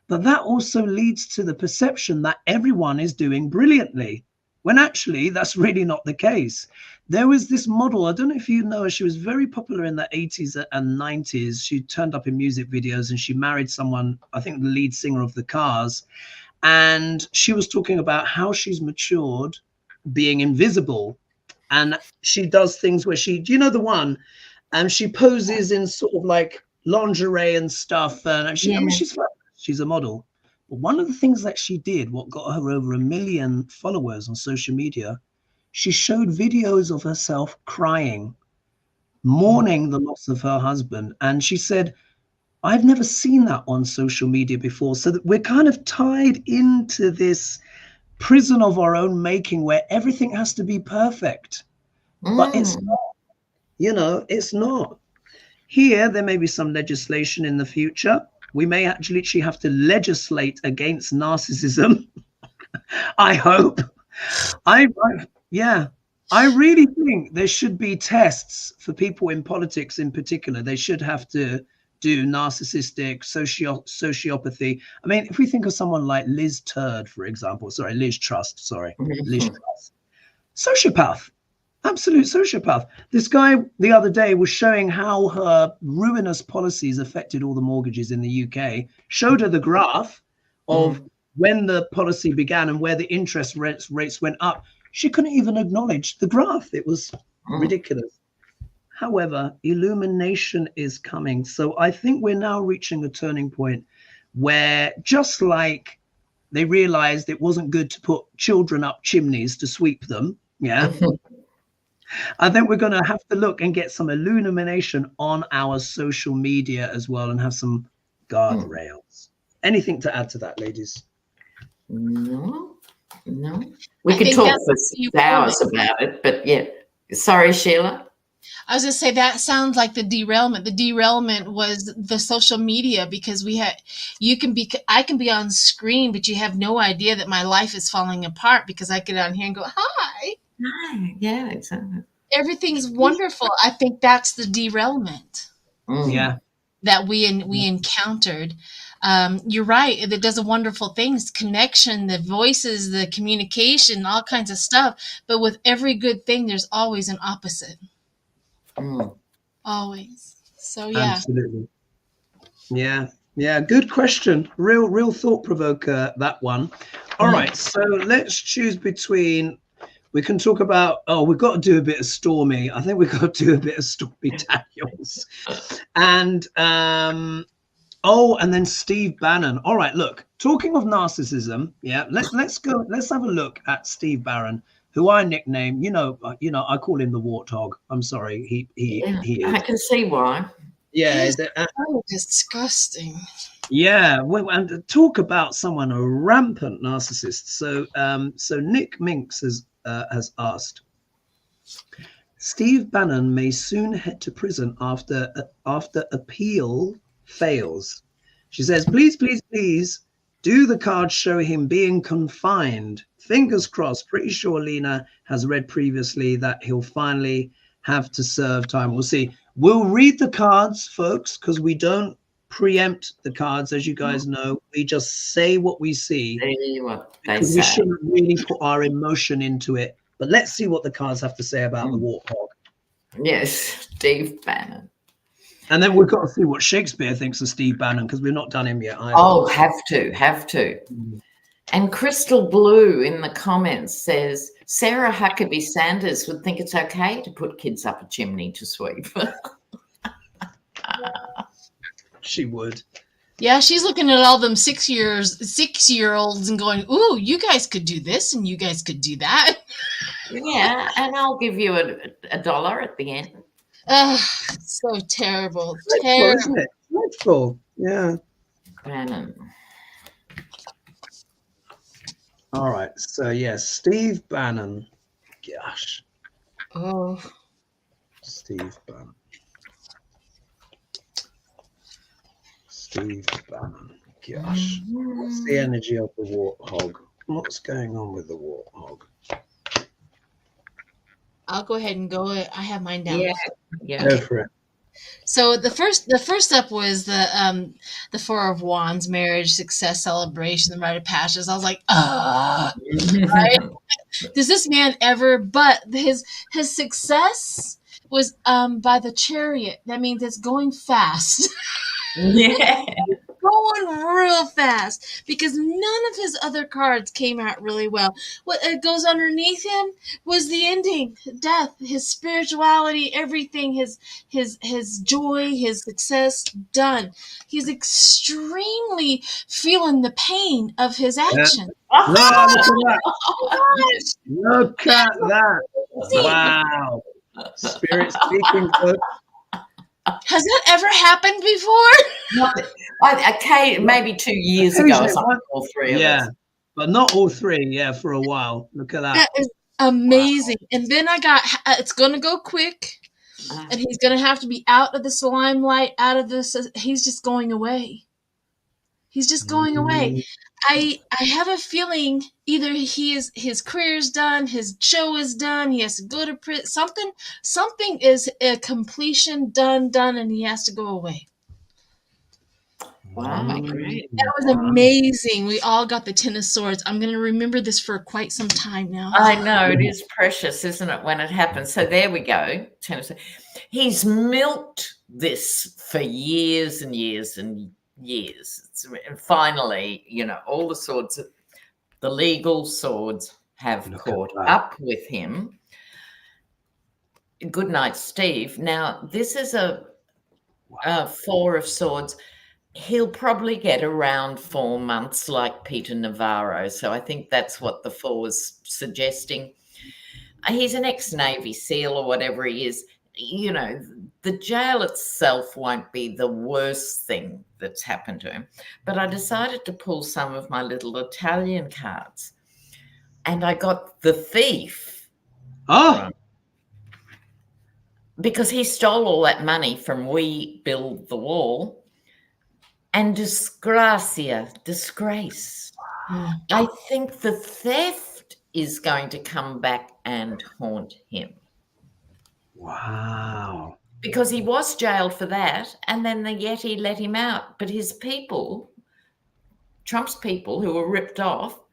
but that also leads to the perception that everyone is doing brilliantly, when actually that's really not the case. There was this model, I don't know if you know her, she was very popular in the 80s and 90s. She turned up in music videos and she married someone, I think the lead singer of the Cars. And she was talking about how she's matured being invisible. And she does things where do you know the one? And she poses in sort of like lingerie and stuff. And I mean, she's a model. But one of the things that she did, what got her over 1 million followers on social media, she showed videos of herself crying, mourning the loss of her husband. And she said, I've never seen that on social media before. So that we're kind of tied into this prison of our own making where everything has to be perfect. But it's not, you know, it's not. Here, there may be some legislation in the future We may actually have to legislate against narcissism. I hope. I really think there should be tests for people in politics in particular. They should have to do narcissistic sociopathy. I mean, if we think of someone like Liz Truss, for example, Liz Truss, sociopath, absolute sociopath. This guy the other day was showing how her ruinous policies affected all the mortgages in the UK, showed her the graph of when the policy began and where the interest rates went up. She couldn't even acknowledge the graph. It was ridiculous. However, illumination is coming. So I think we're now reaching a turning point where, just like they realized it wasn't good to put children up chimneys to sweep them, I think we're going to have to look and get some illumination on our social media as well, and have some guardrails. Anything to add to that, ladies? No. We could talk for 6 hours about it, but yeah. Sorry, Sheila. I was going to say that sounds like the derailment. The derailment was the social media, because I can be on screen, but you have no idea that my life is falling apart because I get on here and go, hi. Hi. Yeah, exactly. Everything's wonderful. I think that's the derailment. Yeah. That we encountered. You're right. It does wonderful things, connection, the voices, the communication, all kinds of stuff. But with every good thing, there's always an opposite. Always. So yeah. Absolutely. Yeah. Good question. Real thought provoker, that one. All right. So let's choose between. We can talk about. We've got to do a bit of Stormy. I think we've got to do a bit of Stormy Daniels, and and then Steve Bannon. All right. Look, talking of narcissism. Yeah. Let's go. Let's have a look at Steve Bannon, who I nickname, I call him the warthog. I'm sorry, he is. I can see why. Yeah, so disgusting. Yeah, and talk about someone a rampant narcissist. So Nick Minks has asked, Steve Bannon may soon head to prison after appeal fails. She says, please do the cards show him being confined. Fingers crossed. Pretty sure Lena has read previously that he'll finally have to serve time. We'll see. We'll read the cards, folks, because we don't preempt the cards, as you guys know. We just say what we see. Because we shouldn't really put our emotion into it. But let's see what the cards have to say about the warthog. Yes, Steve Bannon. And then we've got to see what Shakespeare thinks of Steve Bannon, because we've not done him yet either. Oh, have to. And Crystal Blue in the comments says, Sarah Huckabee Sanders would think it's okay to put kids up a chimney to sweep. She would. Yeah, she's looking at all them 6-year-olds and going, ooh, you guys could do this and you guys could do that. Yeah, and I'll give you $1 at the end. So terrible. Dreadful, isn't it? Dreadful. Yeah. Bannon. All right. So yes, Steve Bannon. Gosh. Oh. Steve Bannon. Steve Bannon. Gosh. What's the energy of the warthog? What's going on with the warthog? I'll go ahead and go. I have mine down. Yeah. Go for it. So the first up was the Four of Wands, marriage, success, celebration, the rite of passage. I was like, right? Does this man ever? But his success was by the Chariot. That means it's going fast. Yeah. Going real fast, because none of his other cards came out really well. What goes underneath him was the ending, death, his spirituality, everything, his joy, his success, done. He's extremely feeling the pain of his action. Yeah. Look at that. Wow. Spirit speaking. Has that ever happened before? Okay, maybe 2 years ago or something, all three of us. But not all three, for a while. Look at that. That is amazing. Wow. And then I got, it's going to go quick, and he's going to have to be out of the limelight, out of this. He's just going away. He's just going away. I have a feeling either his career is done, his show is done, he has to go to prison. Something is a completion, done, and he has to go away. Wow. Oh my God. That was amazing. We all got the Ten of Swords. I'm going to remember this for quite some time now. I know, it is precious, isn't it, when it happens? So there we go. Ten of Swords. He's milked this for years and years and years. And finally, you know, all the swords, the legal swords have caught up with him. Good night, Steve. Now, this is a Four of Swords. He'll probably get around 4 months like Peter Navarro. So I think that's what the 4 was suggesting. He's an ex-Navy SEAL or whatever he is. You know, the jail itself won't be the worst thing that's happened to him. But I decided to pull some of my little Italian cards. And I got the Thief. Oh! Because he stole all that money from We Build the Wall. And disgracia, disgrace. I think the theft is going to come back and haunt him. Wow. Because he was jailed for that, and then the Yeti let him out. But his people, Trump's people who were ripped off,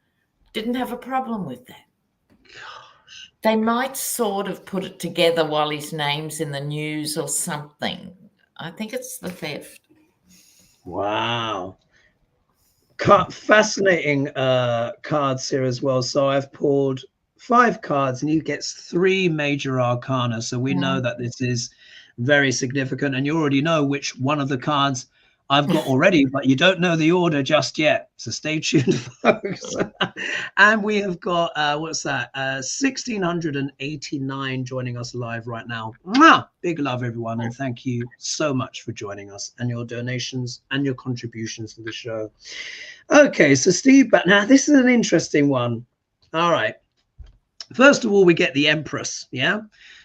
didn't have a problem with that. Gosh. They might sort of put it together while his name's in the news or something. I think it's the theft. Wow. Fascinating cards here as well. So I've pulled 5 cards and he gets 3 major arcana. So we know that this is very significant, and you already know which one of the cards I've got already, but you don't know the order just yet. So stay tuned, folks. And we have got, what's that? 1,689 joining us live right now. Mwah! Big love, everyone. And thank you so much for joining us and your donations and your contributions to the show. Okay, so Steve, but now this is an interesting one. All right. First of all, we get the Empress, yeah?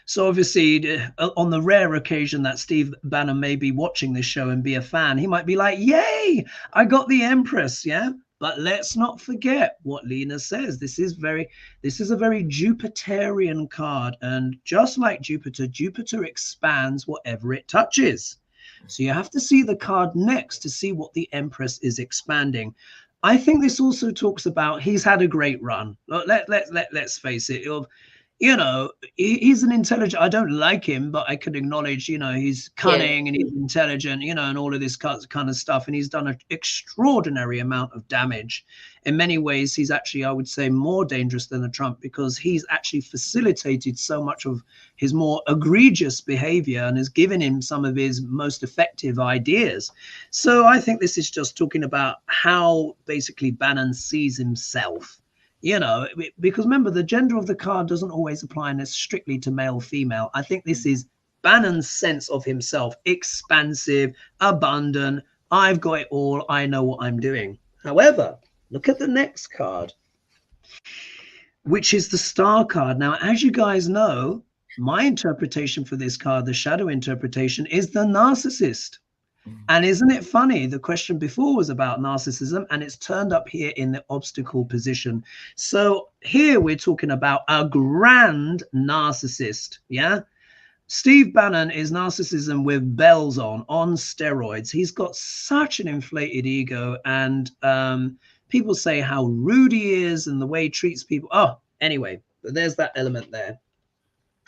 So obviously, on the rare occasion that Steve Bannon may be watching this show and be a fan, he might be like, yay, I got the Empress, yeah? But let's not forget what Lena says. This is a very Jupiterian card. And just like Jupiter expands whatever it touches. So you have to see the card next to see what the Empress is expanding. I think this also talks about he's had a great run. Let's face it. You know, he's an intelligent, I don't like him, but I can acknowledge, you know, he's cunning and he's intelligent, you know, and all of this kind of stuff. And he's done an extraordinary amount of damage. In many ways, he's actually, I would say, more dangerous than a Trump, because he's actually facilitated so much of his more egregious behavior and has given him some of his most effective ideas. So I think this is just talking about how basically Bannon sees himself. You know, because remember, the gender of the card doesn't always apply strictly to male, female. I think this is Bannon's sense of himself, expansive, abundant. I've got it all. I know what I'm doing. However, look at the next card, which is the Star card. Now, as you guys know, my interpretation for this card, the shadow interpretation, is the narcissist. And isn't it funny? The question before was about narcissism, and it's turned up here in the obstacle position. So here we're talking about a grand narcissist. Yeah. Steve Bannon is narcissism with bells on steroids. He's got such an inflated ego, and people say how rude he is and the way he treats people. Oh, anyway, there's that element there.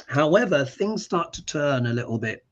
However, things start to turn a little bit.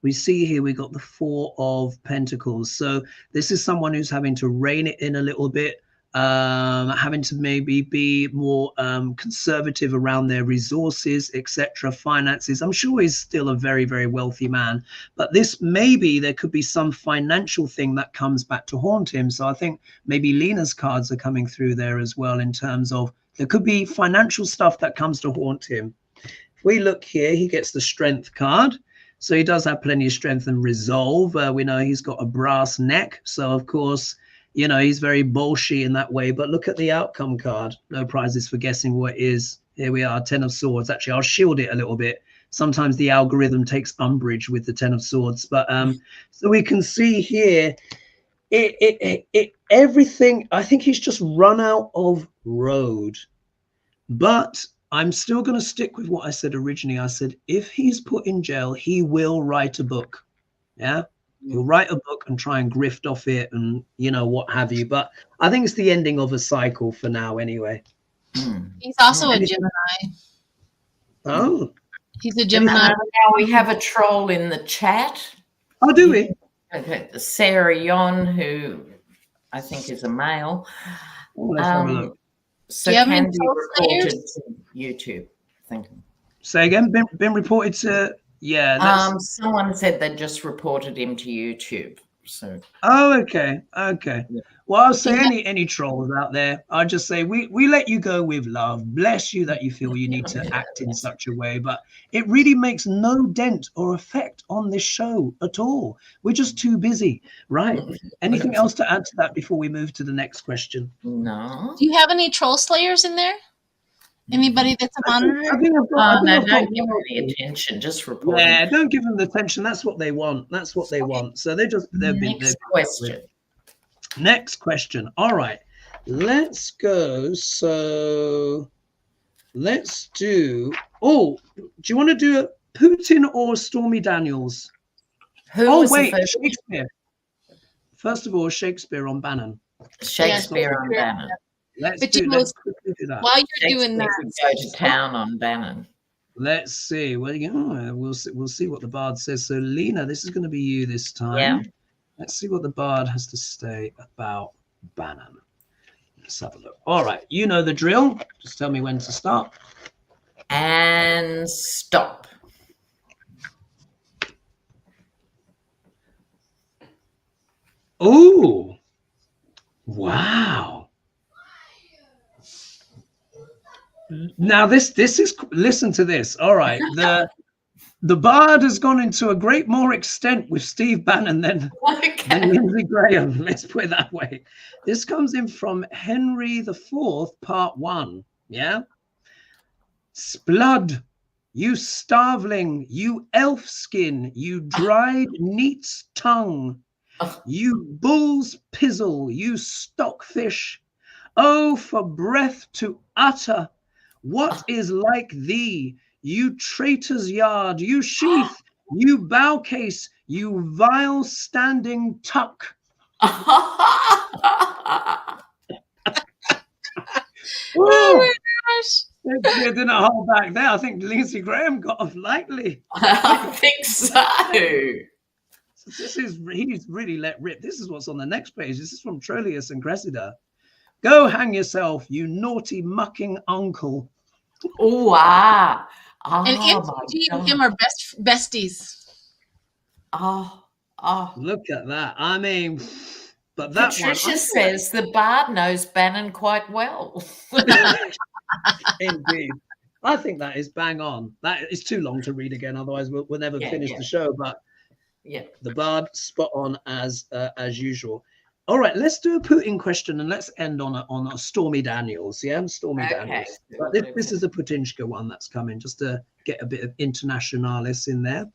We see here we got the 4 of Pentacles. So this is someone who's having to rein it in a little bit, having to maybe be more conservative around their resources, etc., finances. I'm sure he's still a very, very wealthy man, but this maybe there could be some financial thing that comes back to haunt him. So I think maybe Lena's cards are coming through there as well, in terms of there could be financial stuff that comes to haunt him. If we look here, he gets the Strength card. So he does have plenty of strength and resolve. We know he's got a brass neck. So, of course, you know, he's very bolshy in that way. But look at the outcome card. No prizes for guessing what it is. Here we are, 10 of Swords. Actually, I'll shield it a little bit. Sometimes the algorithm takes umbrage with the 10 of Swords. But so we can see here, it everything, I think he's just run out of road. But I'm still going to stick with what I said originally. I said, if he's put in jail, he will write a book. Yeah. He'll write a book and try and grift off it and, you know, what have you. But I think it's the ending of a cycle for now anyway. He's also a Gemini. Oh. He's a Gemini. Now we have a troll in the chat. Oh, do we? Okay. Sarah Yon, who I think is a male. Oh, let's have a look. So Do you have any Candy troll reported slayers? to YouTube. Thank you. Say again, been reported to, yeah. Someone said they just reported him to YouTube. So Oh, okay. Okay. Yeah. Well, I'll say any trolls out there, I'll just say we let you go with love. Bless you that you feel you need to act in such a way, but it really makes no dent or effect on this show at all. We're just too busy, right? Anything else to add to that before we move to the next question? no. Do you have any troll slayers in there? Anybody that's a monitor? I think I've got, No, I've got don't give them the attention. Just report. yeah, don't give them the attention. That's what they want. That's what they want. So they've been. Next question. Next question. All right, let's go. So let's do. Oh, do you want to do a Putin or Stormy Daniels? Who was wait, the first? Shakespeare. First of all, Shakespeare on Bannon. Shakespeare on Bannon. Let's But let's quickly do that. While you're doing that, Go to town on Bannon. Let's see. Well, we'll see what the bard says. So, Lena, this is going to be you this time. Yeah. Let's see what the bard has to say about Bannon. Let's have a look. All right, you know the drill. Just tell me when to start. And stop. Oh, wow. Now this is, listen to this. All right, the bard has gone into a great more extent with Steve Bannon than Lindsay Graham. Let's put it that way. This comes in from Henry IV, Part 1. Yeah. Splud, you starveling, you elf skin, you dried neat's tongue, you bull's pizzle, you stockfish. Oh, for breath to utter. What is like thee, you traitor's yard, you sheath, you bow case, you vile standing tuck? oh my gosh. I didn't hold back there. I think Lindsay Graham got off lightly. I think so. He's really let rip. This is what's on the next page. This is from Troilus and Cressida. Go hang yourself, you naughty mucking uncle. Oh, wow. Oh, And MTG and him are besties. Oh. Look at that. I mean, but that Patricia says the bard knows Bannon quite well. Indeed. I think that is bang on. That is too long to read again. Otherwise, we'll never finish the show. But yeah, the bard spot on as usual. All right, let's do a Putin question and let's end on a Stormy Daniels. Yeah, Stormy Daniels. But this is a Putinska one that's coming, just to get a bit of internationalis in there.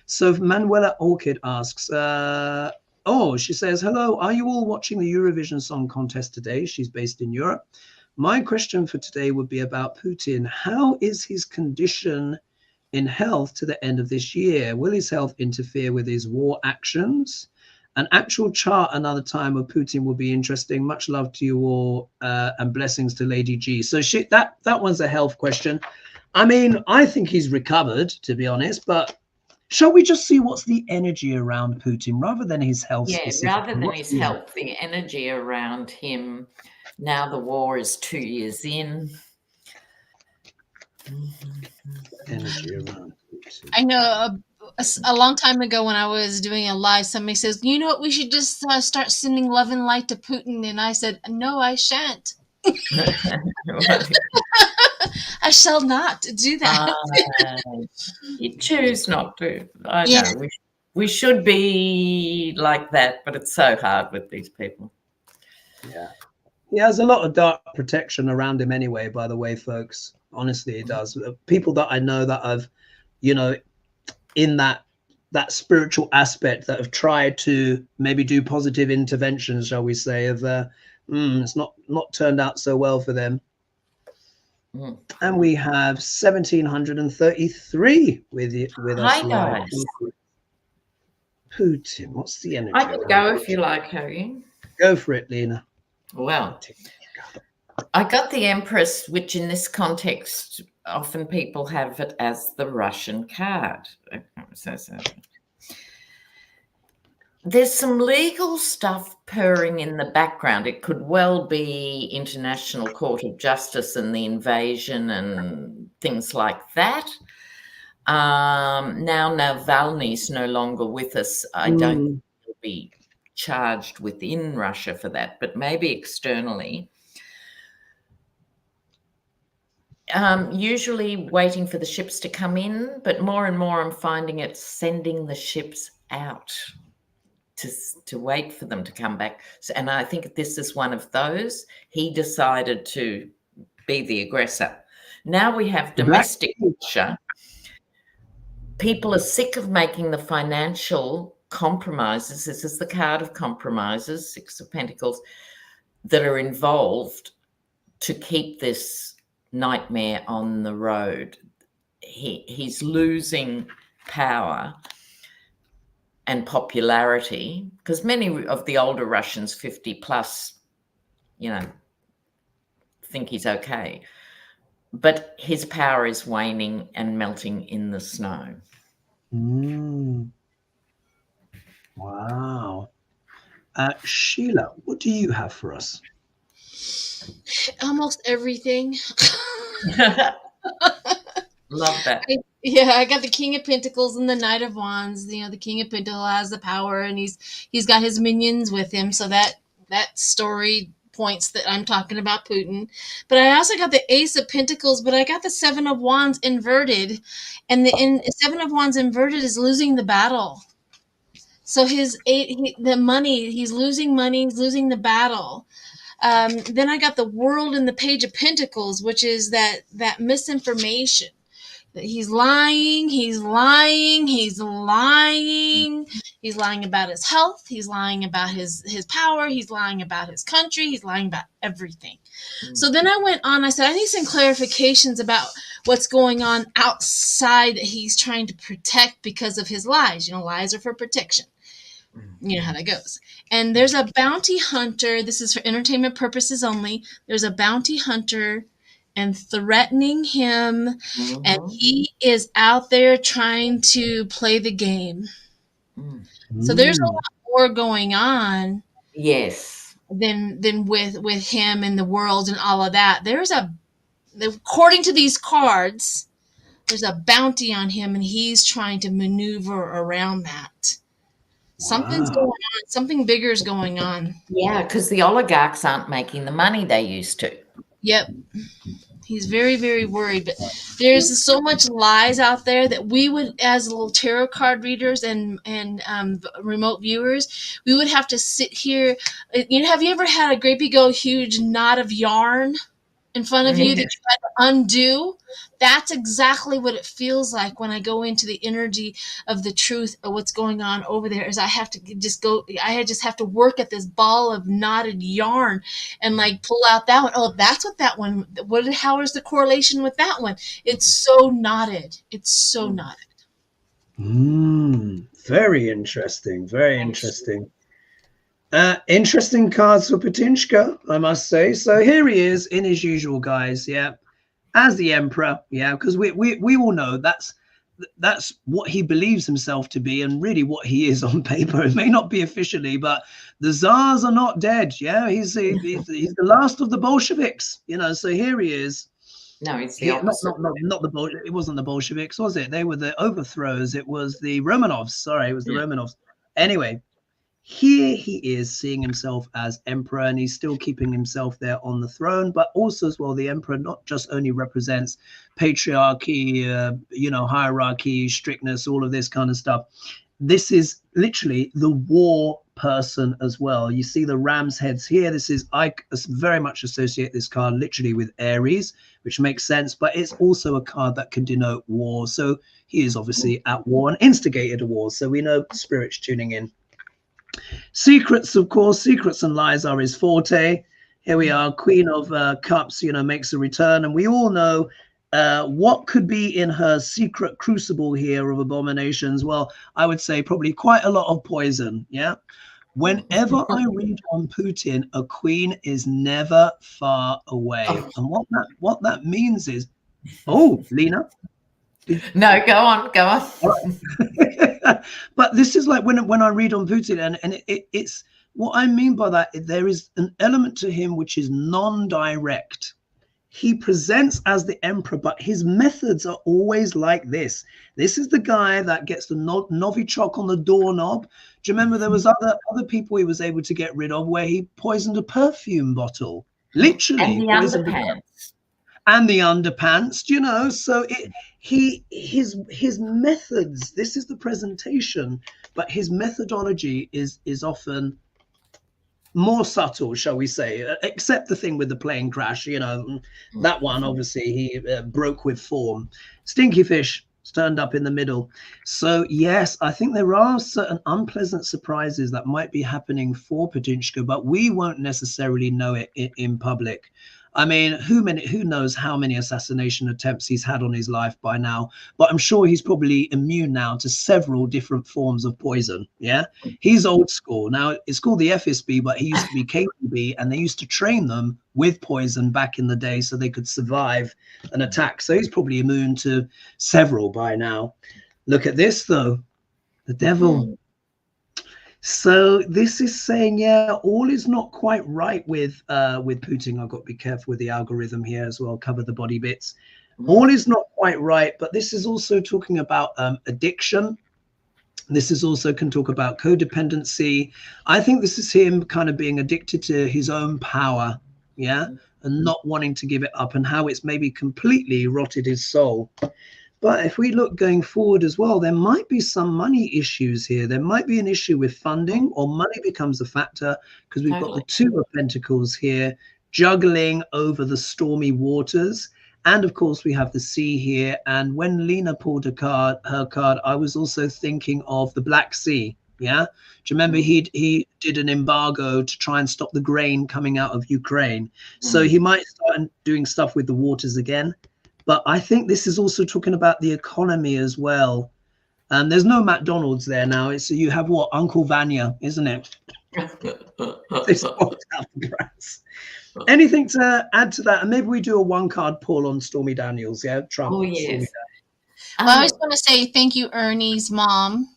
So Manuela Orchid asks, she says, hello, are you all watching the Eurovision Song Contest today? She's based in Europe. My question for today would be about Putin. How is his condition in health to the end of this year? Will his health interfere with his war actions? An actual chart another time of Putin will be interesting. Much love to you all, and blessings to Lady G. So that one's a health question. I mean, I think he's recovered, to be honest, but shall we just see what's the energy around Putin rather than his health? Yeah, rather than his health, the energy around him. Now the war is 2 years in. Energy around Putin. I know a long time ago when I was doing a live, somebody says, you know what, we should just start sending love and light to Putin. And I said, no, I shan't. I shall not do that. You choose not to. I know. We should be like that, but it's so hard with these people. Yeah. He has a lot of dark protection around him anyway, by the way, folks. Honestly, he does. People that I know that I've, in that that spiritual aspect that have tried to maybe do positive interventions, shall we say, of it's not turned out so well for them. And we have 1733 with us live. Guys. Putin, what's the energy? I can go if you like, Hogie. Go for it, Lena. Well, I got the Empress, which in this context, often people have it as the Russian card. So. There's some legal stuff purring in the background. It could well be International Court of Justice and the invasion and things like that. Now Navalny's no longer with us. I don't think he'll be charged within Russia for that, but maybe externally. Usually waiting for the ships to come in, but more and more I'm finding it sending the ships out to wait for them to come back. And I think this is one of those. He decided to be the aggressor. Now we have domestic Russia. People are sick of making the financial compromises. This is the card of compromises, Six of Pentacles, that are involved to keep this nightmare on the road. He's losing power and popularity, because many of the older Russians, 50 plus, think he's okay. But his power is waning and melting in the snow. Wow. Sheila, what do you have for us? Almost everything. Love that. I got the King of Pentacles and the Knight of Wands. The King of Pentacles has the power, and he's got his minions with him. So that story points that I'm talking about Putin. But I also got the Ace of Pentacles, but I got the Seven of Wands inverted, and the Seven of Wands inverted is losing the battle. So the money, he's losing money, he's losing the battle. Then I got the World and the Page of Pentacles, which is that misinformation. He's lying, he's lying, he's lying. He's lying about his health, he's lying about his power, he's lying about his country, he's lying about everything. So then I went on, I said, I need some clarifications about what's going on outside that he's trying to protect because of his lies. Lies are for protection. You know how that goes. And there's a bounty hunter. This is for entertainment purposes only. There's a bounty hunter and threatening him, and he is out there trying to play the game. So there's a lot more going on. Yes. Than with him and the world and all of that. According to these cards, there's a bounty on him, and he's trying to maneuver around that. Something's going on. Something bigger is going on. Yeah, because the oligarchs aren't making the money they used to. Yep. He's very, very worried. But there's so much lies out there that we would, as little tarot card readers and remote viewers, we would have to sit here. Have you ever had a great big old huge knot of yarn in front of you that you had to undo? That's exactly what it feels like when I go into the energy of the truth of what's going on over there. Is I have to just have to work at this ball of knotted yarn and pull out that one. Oh, that's what that one. How is the correlation with that one? It's so knotted. It's so knotted. Very interesting. Very interesting. Interesting cards for Putinshka, I must say. So here he is in his usual guise, as the Emperor, because we all know that's what he believes himself to be, and really what he is on paper. It may not be officially, but the Tsars are not dead. He's the last of the Bolsheviks. So here he is. No, it's the opposite. Not the Bolsheviks. It wasn't the Bolsheviks, was it? They were the overthrows. It was the Romanovs. Sorry, it was the Romanovs. Anyway. Here he is seeing himself as emperor, and he's still keeping himself there on the throne. But also as well, the emperor not just only represents patriarchy, hierarchy, strictness, all of this kind of stuff. This is literally the war person as well. You see the ram's heads here. I very much associate this card literally with Aries, which makes sense, but it's also a card that can denote war. So he is obviously at war and instigated a war. So we know spirits tuning in. Secrets, of course, secrets and lies are his forte. Here we are, Queen of Cups, you know, makes a return. And we all know what could be in her secret crucible here of abominations. Well, I would say probably quite a lot of poison, yeah? Whenever I read on Putin, a queen is never far away. And what that means is, oh, Lena? No, go on. But this is like when I read on Putin, and it's what I mean by that, there is an element to him which is non-direct. He presents as the emperor, but his methods are always like this. This is the guy that gets the Novichok on the doorknob. Do you remember there was other people he was able to get rid of where he poisoned a perfume bottle? Literally. And the underpants. And the underpants, you know. So his methods, this is the presentation, but his methodology is often more subtle, shall we say, except the thing with the plane crash, you know, that one, obviously, he broke with form. Stinky fish turned up in the middle. So, yes, I think there are certain unpleasant surprises that might be happening for Putinshka, but we won't necessarily know it in public. I mean, who knows how many assassination attempts he's had on his life by now, but I'm sure he's probably immune now to several different forms of poison. Yeah, he's old school. Now it's called the FSB, but he used to be KGB, and they used to train them with poison back in the day so they could survive an attack. So he's probably immune to several by now. Look at this though, the devil. So this is saying, yeah, all is not quite right with Putin. I've got to be careful with the algorithm here as well, cover the body bits. All is not quite right, but this is also talking about addiction. This is also can talk about codependency. I think this is him kind of being addicted to his own power, yeah, and not wanting to give it up, and how it's maybe completely rotted his soul. But if we look going forward as well, there might be some money issues here. There might be an issue with funding, or money becomes a factor, because we've got the Two of Pentacles here juggling over the stormy waters. And of course, we have the sea here. And when Lena pulled her card, I was also thinking of the Black Sea. Yeah. Do you remember he did an embargo to try and stop the grain coming out of Ukraine? So he might start doing stuff with the waters again. But I think this is also talking about the economy as well. And there's no McDonald's there now. It's you have what? Uncle Vanya, isn't it? Anything to add to that? And maybe we do a one-card pull on Stormy Daniels, yeah? Trump. Oh, yes. Well, I just want to say thank you, Ernie's mom,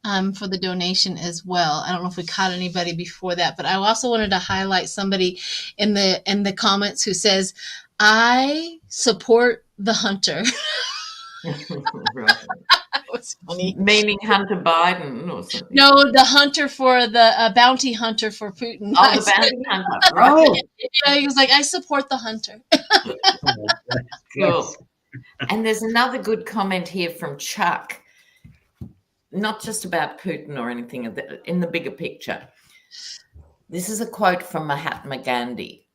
for the donation as well. I don't know if we caught anybody before that, but I also wanted to highlight somebody in the comments who says, I support the hunter. Right. That was funny. Meaning Hunter Biden or something. No, the hunter for the bounty hunter for Putin. Oh, the bounty hunter. Right. Yeah, he was like, I support the hunter. Cool. And there's another good comment here from Chuck, not just about Putin or anything, in the bigger picture. This is a quote from Mahatma Gandhi.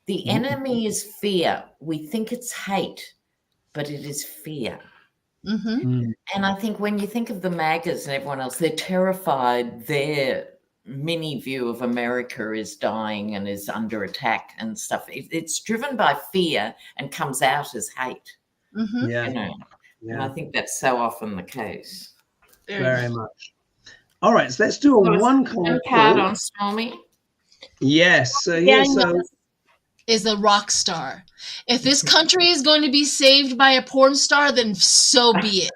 The enemy is fear. We think it's hate, but it is fear. And I think when you think of the MAGAs and everyone else, they're terrified. Their mini view of America is dying and is under attack and stuff. It's driven by fear and comes out as hate. Yeah. You know? Yeah. And I think that's so often the case. Very much. All right, so let's do a one card on Stormy. Yes. So here, is a rock star. If this country is going to be saved by a porn star, then so be it.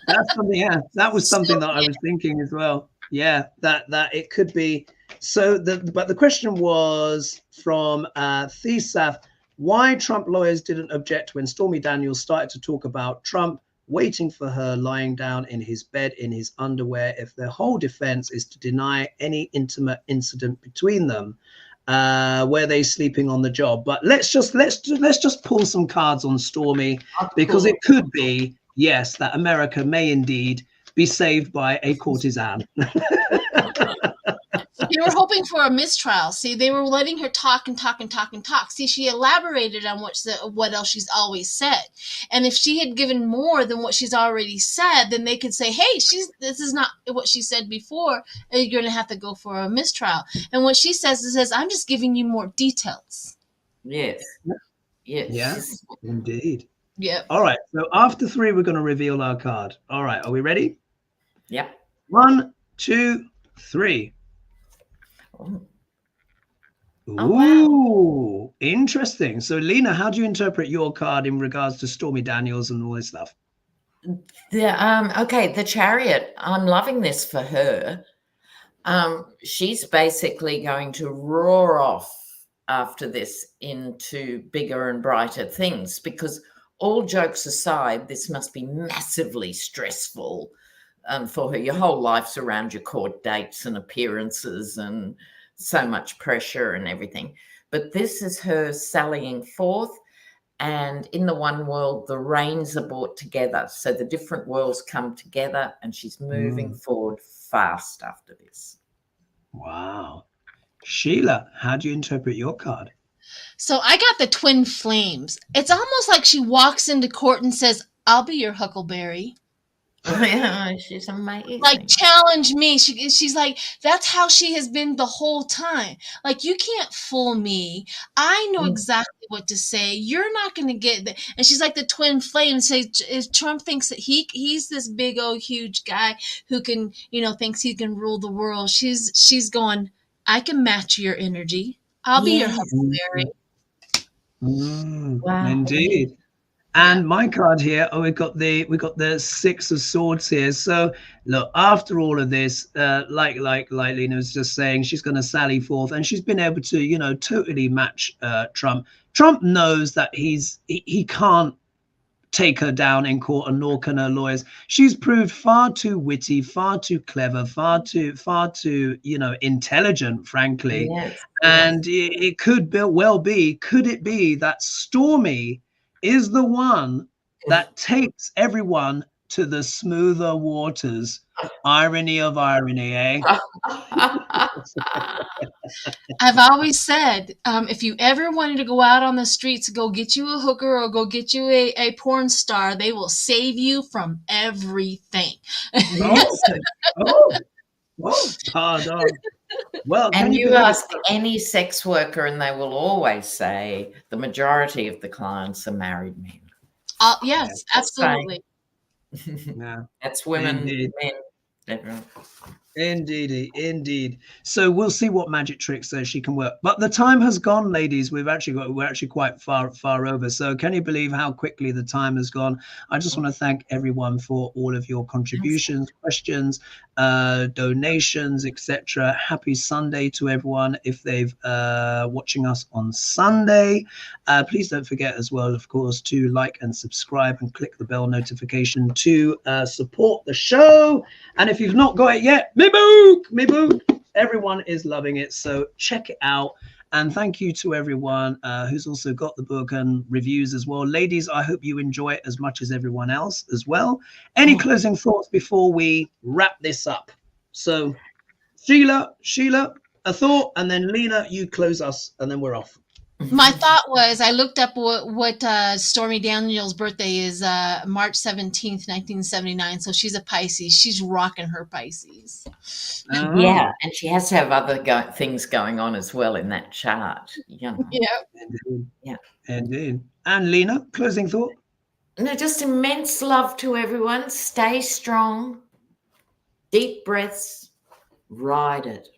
That's something. Yeah, that was something that I was thinking as well. Yeah, that it could be. So but the question was from Thesaf, why Trump lawyers didn't object when Stormy Daniels started to talk about Trump waiting for her lying down in his bed in his underwear, if their whole defense is to deny any intimate incident between them. Were they sleeping on the job? But let's just pull some cards on Stormy, because it could be, yes, that America may indeed be saved by a courtesan. Here were hoping for a mistrial. See, they were letting her talk and talk and talk and talk. See, she elaborated on what else she's always said. And if she had given more than what she's already said, then they could say, hey, this is not what she said before, and you're going to have to go for a mistrial. And what she says, I'm just giving you more details. Yes. Yes. Yes, indeed. Yeah. All right. So after 3, we're going to reveal our card. All right. Are we ready? Yeah. 1, 2, 3. Oh. Ooh, wow. Interesting. So, Lena, how do you interpret your card in regards to Stormy Daniels and all this stuff? Okay, the Chariot. I'm loving this for her. She's basically going to roar off after this into bigger and brighter things, because all jokes aside, this must be massively stressful for her. Your whole life's around your court dates and appearances and so much pressure and everything. But this is her sallying forth, and in the one world, the reins are brought together. So the different worlds come together, and she's moving forward fast after this. Wow. Sheila, how do you interpret your card? So I got the twin flames. It's almost like she walks into court and says, I'll be your huckleberry. Yeah, she's amazing. Like, challenge me. She's like, that's how she has been the whole time. Like, you can't fool me. I know exactly what to say. You're not going to get that. And she's like the twin flame. So if Trump thinks that he's this big old huge guy who can, thinks he can rule the world, she's going, I can match your energy. I'll be your huckleberry. Wow. Indeed. And my card here, we got the 6 of Swords here. So look, after all of this, like Lena was just saying, she's going to sally forth, and she's been able to, totally match Trump. Trump knows that he can't take her down in court, and nor can her lawyers. She's proved far too witty, far too clever, far too intelligent, frankly. Yes. And it could well be, could it be that Stormy is the one that takes everyone to the smoother waters? Irony of irony, eh? I've always said, if you ever wanted to go out on the streets, go get you a hooker or go get you a porn star, they will save you from everything. Pardon. Well, and you ask any sex worker and they will always say the majority of the clients are married men. Yes, absolutely. Yeah. That's women, men. Indeed. So we'll see what magic tricks she can work. But the time has gone, ladies. We're actually quite far over. So can you believe how quickly the time has gone? I just want to thank everyone for all of your contributions, questions, donations, etc. Happy Sunday to everyone. If they've watching us on Sunday, please don't forget as well, of course, to like and subscribe and click the bell notification to support the show. And if you've not got it yet, me book. Everyone is loving it, so check it out. And thank you to everyone who's also got the book and reviews as well. Ladies, I hope you enjoy it as much as everyone else as well. Any closing thoughts before we wrap this up? So Sheila, a thought, and then Lena, you close us, and then we're off. My thought was, I looked up what Stormy Daniels' birthday is, March 17th, 1979. So she's a Pisces. She's rocking her Pisces. Yeah, and she has to have other things going on as well in that chart. Yeah. Indeed. Yeah. Indeed. And Lena, closing thought? No, just immense love to everyone. Stay strong. Deep breaths. Ride it.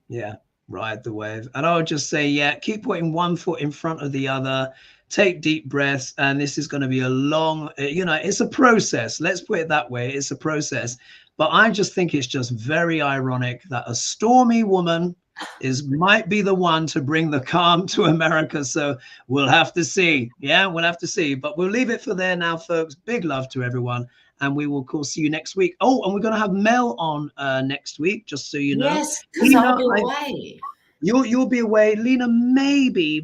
Yeah. Ride the wave. And I would just say, keep putting one foot in front of the other, take deep breaths, and this is going to be a long, it's a process. Let's put it that way. It's a process. But I just think it's just very ironic that a stormy woman might be the one to bring the calm to America. So we'll have to see. Yeah, we'll have to see. But we'll leave it for there now, folks. Big love to everyone. And we will, of course, see you next week. Oh, and we're going to have Mel on next week, just so you know. Yes, because I'll be away. You'll be away. Lena may be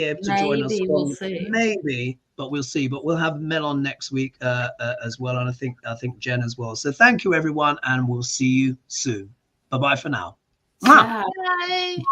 able to join us. We'll see. Maybe, but we'll see. But we'll have Mel on next week as well, and I think Jen as well. So thank you, everyone, and we'll see you soon. Bye-bye for now. Mwah. Ciao. Bye.